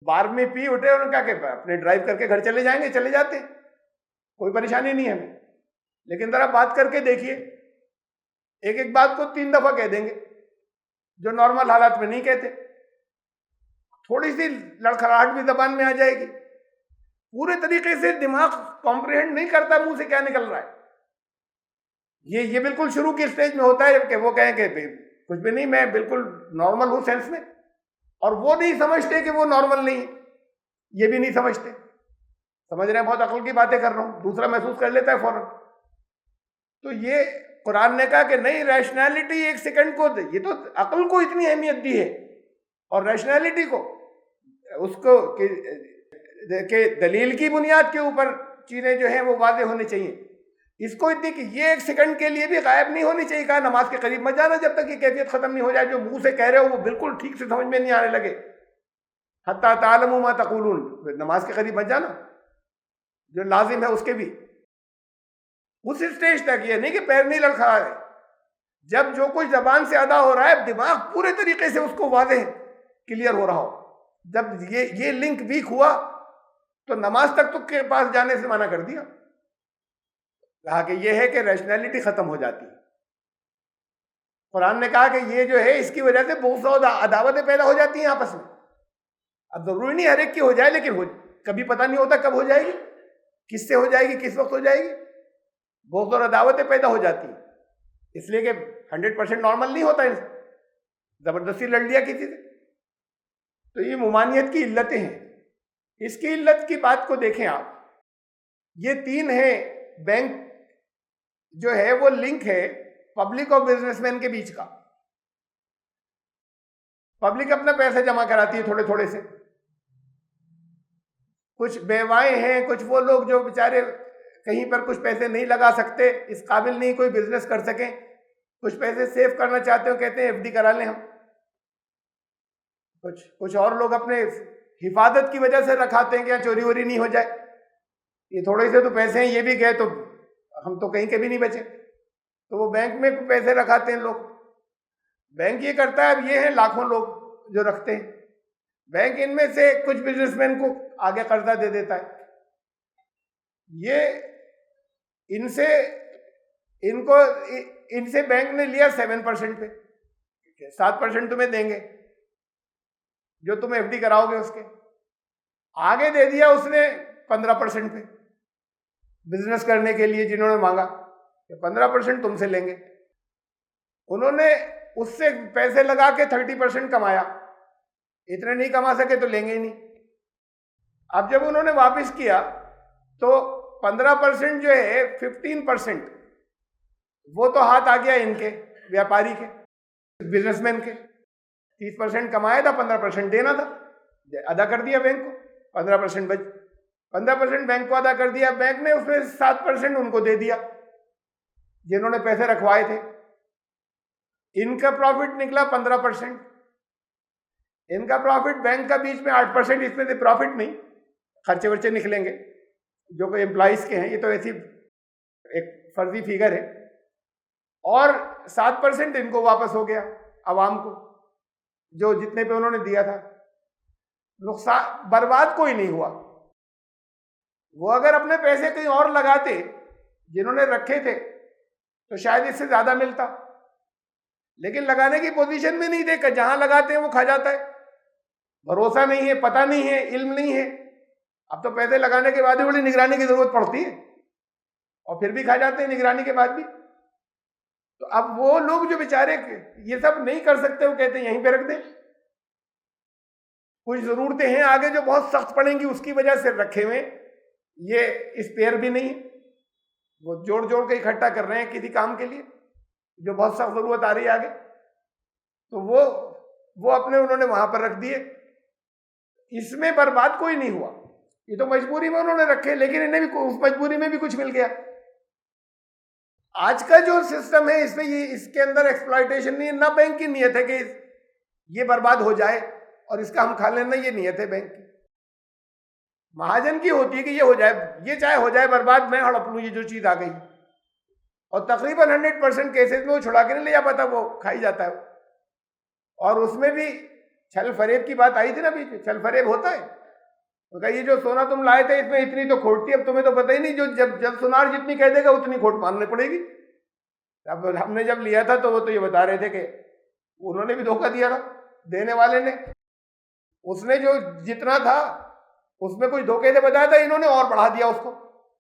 بار میں پی اٹھے اور کہا کہ اپنے ڈرائیو کر کے گھر چلے جائیں گے، چلے جاتے ہیں، کوئی پریشانی نہیں ہمیں۔ لیکن ذرا بات کر کے دیکھیے، ایک بات کو 3 دفعہ کہہ دیں گے جو نارمل حالات میں نہیں کہتے، تھوڑی سی لڑکھڑاہٹ بھی زبان میں آ جائے گی، پورے طریقے سے دماغ کمپریہنڈ نہیں کرتا منہ سے کیا نکل رہا ہے۔ یہ بالکل شروع کی سٹیج میں ہوتا ہے کہ وہ کہیں کہ کچھ بھی نہیں، میں بالکل نارمل ہوں سینس میں، اور وہ نہیں سمجھتے کہ وہ نارمل نہیں ہے، یہ بھی نہیں سمجھتے، سمجھ رہے ہیں بہت عقل کی باتیں کر رہا ہوں، دوسرا محسوس کر لیتا ہے فوراً۔ تو یہ قرآن نے کہا کہ نہیں، ریشنلٹی ایک سیکنڈ کو، یہ تو عقل کو اتنی اہمیت دی ہے، اور ریشنلٹی کو اس کو کہ دلیل کی بنیاد کے اوپر چیزیں جو ہیں وہ واضح ہونی چاہیے، اس کو اتنی کہ یہ ایک سیکنڈ کے لیے بھی غائب نہیں ہونی چاہیے۔ کہا نماز کے قریب مت جانا جب تک یہ کیفیت ختم نہیں ہو جائے، جو منہ سے کہہ رہے ہو وہ بالکل ٹھیک سے سمجھ میں نہیں آنے لگے، حتی تعلموا ما تقولون، نماز کے قریب مت جانا جو لازم ہے اس کے بھی، اس اسٹیج تک۔ یہ نہیں کہ پیر نہیں لڑکھڑا رہے، جب جو کچھ زبان سے ادا ہو رہا ہے دماغ پورے طریقے سے اس کو واضح کلیئر ہو رہا ہو، جب یہ لنک ویک ہوا تو نماز تک تو کے پاس جانے سے منع کر دیا۔ کہا کہ یہ ہے کہ ریشنلٹی ختم ہو جاتی ہے۔ قرآن نے کہا کہ یہ جو ہے اس کی وجہ سے بہت زیادہ عداوتیں پیدا ہو جاتی ہیں آپس میں۔ اب ضروری نہیں ہر ایک کی ہو جائے، لیکن کبھی پتہ نہیں ہوتا کب ہو جائے گی، کس سے ہو جائے گی، کس وقت ہو جائے گی، بہت زیادہ عداوتیں پیدا ہو جاتی ہیں، اس لیے کہ 100% نارمل نہیں ہوتا انسان، زبردستی لڑ لیا کسی سے۔ تو یہ ممانعت کی علتیں ہیں۔ اس کی علت کی بات کو دیکھیں آپ، یہ 3 ہیں۔ بینک جو ہے وہ لنک ہے پبلک اور بزنس مین کے بیچ کا۔ پبلک اپنا پیسے جمع کراتی ہے تھوڑے تھوڑے سے، کچھ بیوائیں ہیں، کچھ وہ لوگ جو بیچارے کہیں پر کچھ پیسے نہیں لگا سکتے، اس قابل نہیں کوئی بزنس کر سکیں، کچھ پیسے سیو کرنا چاہتے ہو، کہتے ہیں FD کرا لیں ہم، کچھ اور لوگ اپنے حفاظت کی وجہ سے رکھاتے ہیں کہ یہاں چوری ووری نہیں ہو جائے، یہ تھوڑے سے تو پیسے ہیں، یہ بھی گئے تو ہم تو کہیں کبھی نہیں بچے، تو وہ بینک میں پیسے رکھاتے ہیں لوگ۔ بینک یہ کرتا ہے، اب یہ ہیں لاکھوں لوگ جو رکھتے ہیں، بینک ان میں سے کچھ بزنس مین کو آگے قرضہ دے دیتا ہے، یہ ان سے بینک نے لیا 7% پہ، 7% تمہیں دیں گے جو تم ایف ڈی کراؤ گے، اس کے آگے دے دیا اس نے 15% پہ بزنس کرنے کے لیے، جنہوں نے مانگا کہ 15% تم سے لیں گے، انہوں نے اس سے پیسے لگا کے 30% کمایا، اتنے نہیں کما سکے تو لیں گے ہی نہیں۔ اب جب انہوں نے واپس کیا تو 15% جو ہے 15% وہ تو ہاتھ آ گیا ان کے ویاپاری کے، بزنس مین کے، 30% کمایا تھا، 15% دینا تھا، ادا کر دیا بینک کو، 15% بچ، 15% بینک کو ادا کر دیا، بینک نے اس میں 7% ان کو دے دیا جنہوں نے پیسے رکھوائے تھے، ان کا پروفٹ نکلا 15%، ان کا پروفٹ بینک کا بیچ میں 8%، اس میں سے پروفٹ نہیں، خرچے ورچے نکلیں گے جو کہ امپلائیز کے ہیں، یہ تو ایسی ایک فرضی فیگر ہے، اور 7% ان کو واپس ہو گیا عوام کو، جو جتنے پہ انہوں نے دیا تھا، نقصان برباد کوئی نہیں ہوا۔ وہ اگر اپنے پیسے کہیں اور لگاتے جنہوں نے رکھے تھے تو شاید اس سے زیادہ ملتا، لیکن لگانے کی پوزیشن میں نہیں تھے کہ جہاں لگاتے ہیں وہ کھا جاتا ہے، بھروسہ نہیں ہے، پتہ نہیں ہے، علم نہیں ہے، اب تو پیسے لگانے کے بعد بھی بڑی نگرانی کی ضرورت پڑتی ہے، اور پھر بھی کھا جاتے ہیں نگرانی کے بعد بھی۔ تو اب وہ لوگ جو بیچارے یہ سب نہیں کر سکتے، وہ کہتے ہیں یہیں پہ رکھ دیں، کچھ ضرورتیں ہیں آگے جو بہت سخت پڑیں گی، اس کی وجہ سے رکھے ہوئے، یہ اسپیئر بھی نہیں ہے، وہ جوڑ جوڑ کے اکٹھا کر رہے ہیں کسی کام کے لیے جو بہت سخت ضرورت آ رہی ہے آگے، تو وہ اپنے انہوں نے وہاں پر رکھ دیے، اس میں برباد کوئی نہیں ہوا، یہ تو مجبوری میں انہوں نے رکھے، لیکن انہیں بھی اس مجبوری میں بھی کچھ مل گیا۔ آج کا جو سسٹم ہے اس میں اس کے اندر ایکسپلائٹیشن نہیں ہے، نہ بینک کی نیت ہے کہ یہ برباد ہو جائے اور اس کا ہم کھا لینا، یہ نیت ہے بینک کی، مہاجن کی ہوتی ہے کہ یہ ہو جائے، یہ چاہے ہو جائے برباد، میں ہڑپ لوں یہ جو چیز آ گئی، اور تقریباً 100% کیسز میں وہ چھڑا کے نہیں لیا پاتا، وہ کھائی جاتا ہے، اور اس میں بھی چھل فریب کی بات آئی تھی نا، بیچ میں چھل فریب ہوتا ہے، تو کہا یہ جو سونا تم لائے تھے اس میں اتنی تو کھوٹ تھی، اب تمہیں تو پتہ ہی نہیں، جو جب سونار جتنی کہہ دے گا اتنی کھوٹ ماننی پڑے گی۔ اب ہم نے جب لیا تھا تو وہ تو یہ بتا رہے تھے کہ انہوں نے بھی دھوکہ دیا تھا، دینے والے نے، اس نے جو جتنا تھا اس میں کچھ دھوکے سے بتایا تھا، انہوں نے اور بڑھا دیا اس کو،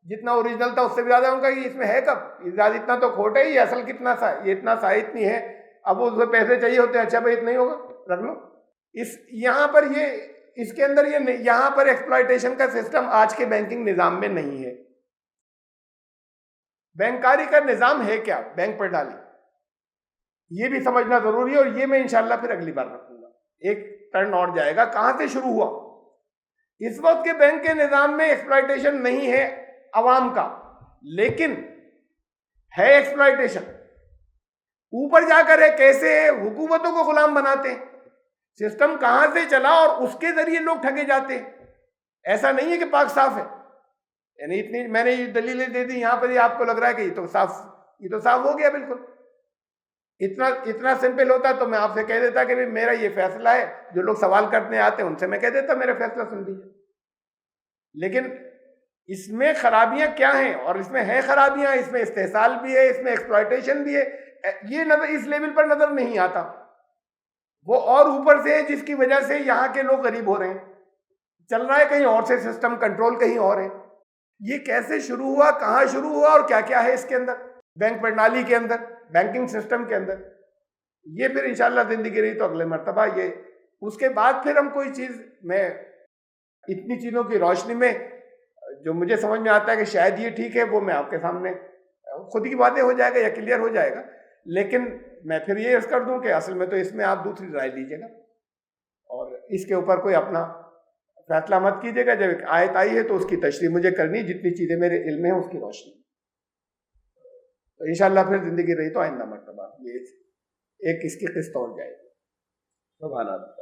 جتنا اوریجنل تھا اس سے بھی زیادہ، ان کا یہ اس میں ہے کب زیادہ، اتنا تو کھوٹ ہے، یہ اصل کتنا سا، یہ اتنا سا اتنی ہے، اب اس میں پیسے چاہیے ہوتے ہیں، اچھا بھائی اتنا ہی ہوگا رکھ لو۔ یہاں پر اس کے اندر یہاں پر ایکسپلائٹیشن کا سسٹم آج کے بینکنگ نظام میں نہیں ہے۔ بینکاری کا نظام ہے کیا، بینک پر ڈالی، یہ بھی سمجھنا ضروری ہے، اور یہ میں انشاءاللہ پھر اگلی بار رکھوں گا، ایک ٹرن اور جائے گا کہاں سے شروع ہوا۔ اس وقت کے بینک کے نظام میں ایکسپلائٹیشن نہیں ہے عوام کا، لیکن ہے ایکسپلائٹیشن اوپر جا کر ہے، کیسے حکومتوں کو غلام بناتے ہیں، سسٹم کہاں سے چلا اور اس کے ذریعے لوگ ٹھگے جاتے ہیں، ایسا نہیں ہے کہ پاک صاف ہے، یعنی اتنی میں نے یہ دلیلیں دے دی یہاں پر، یہ آپ کو لگ رہا ہے کہ یہ تو صاف ہو گیا بالکل، اتنا سمپل ہوتا تو میں آپ سے کہہ دیتا کہ میرا یہ فیصلہ ہے، جو لوگ سوال کرنے آتے ہیں ان سے میں کہہ دیتا میرا فیصلہ سن لیجیے، لیکن اس میں خرابیاں کیا ہیں، اور اس میں ہیں خرابیاں، اس میں استحصال بھی ہے، اس میں ایکسپلائٹیشن بھی ہے، یہ نظر اس لیول پر نظر نہیں آتا، وہ اور اوپر سے ہے جس کی وجہ سے یہاں کے لوگ غریب ہو رہے ہیں، چل رہا ہے کہیں اور سے سسٹم، کنٹرول کہیں اور ہے۔ یہ کیسے شروع ہوا، کہاں شروع ہوا، اور کیا کیا ہے اس کے اندر، بینک پرنالی کے اندر، بینکنگ سسٹم کے اندر، یہ پھر انشاءاللہ زندگی رہی تو اگلے مرتبہ یہ اس کے بعد پھر ہم کوئی چیز میں اتنی چیزوں کی روشنی میں جو مجھے سمجھ میں آتا ہے کہ شاید یہ ٹھیک ہے، وہ میں آپ کے سامنے خود کی باتیں ہو جائے گا یا کلیئر ہو جائے گا، لیکن میں پھر یہ عرض کر دوں کہ اصل میں تو اس میں آپ دوسری رائے دیجیے گا، اور اس کے اوپر کوئی اپنا فیصلہ مت کیجیے گا، جب ایک آیت آئی ہے تو اس کی تشریح مجھے کرنی، جتنی چیزیں میرے علم میں ہیں اس کی روشنی، تو انشاءاللہ پھر زندگی رہی تو آئندہ مرتبہ یہ ایک اس کی قسط اور جائے گی۔ سبحان اللہ۔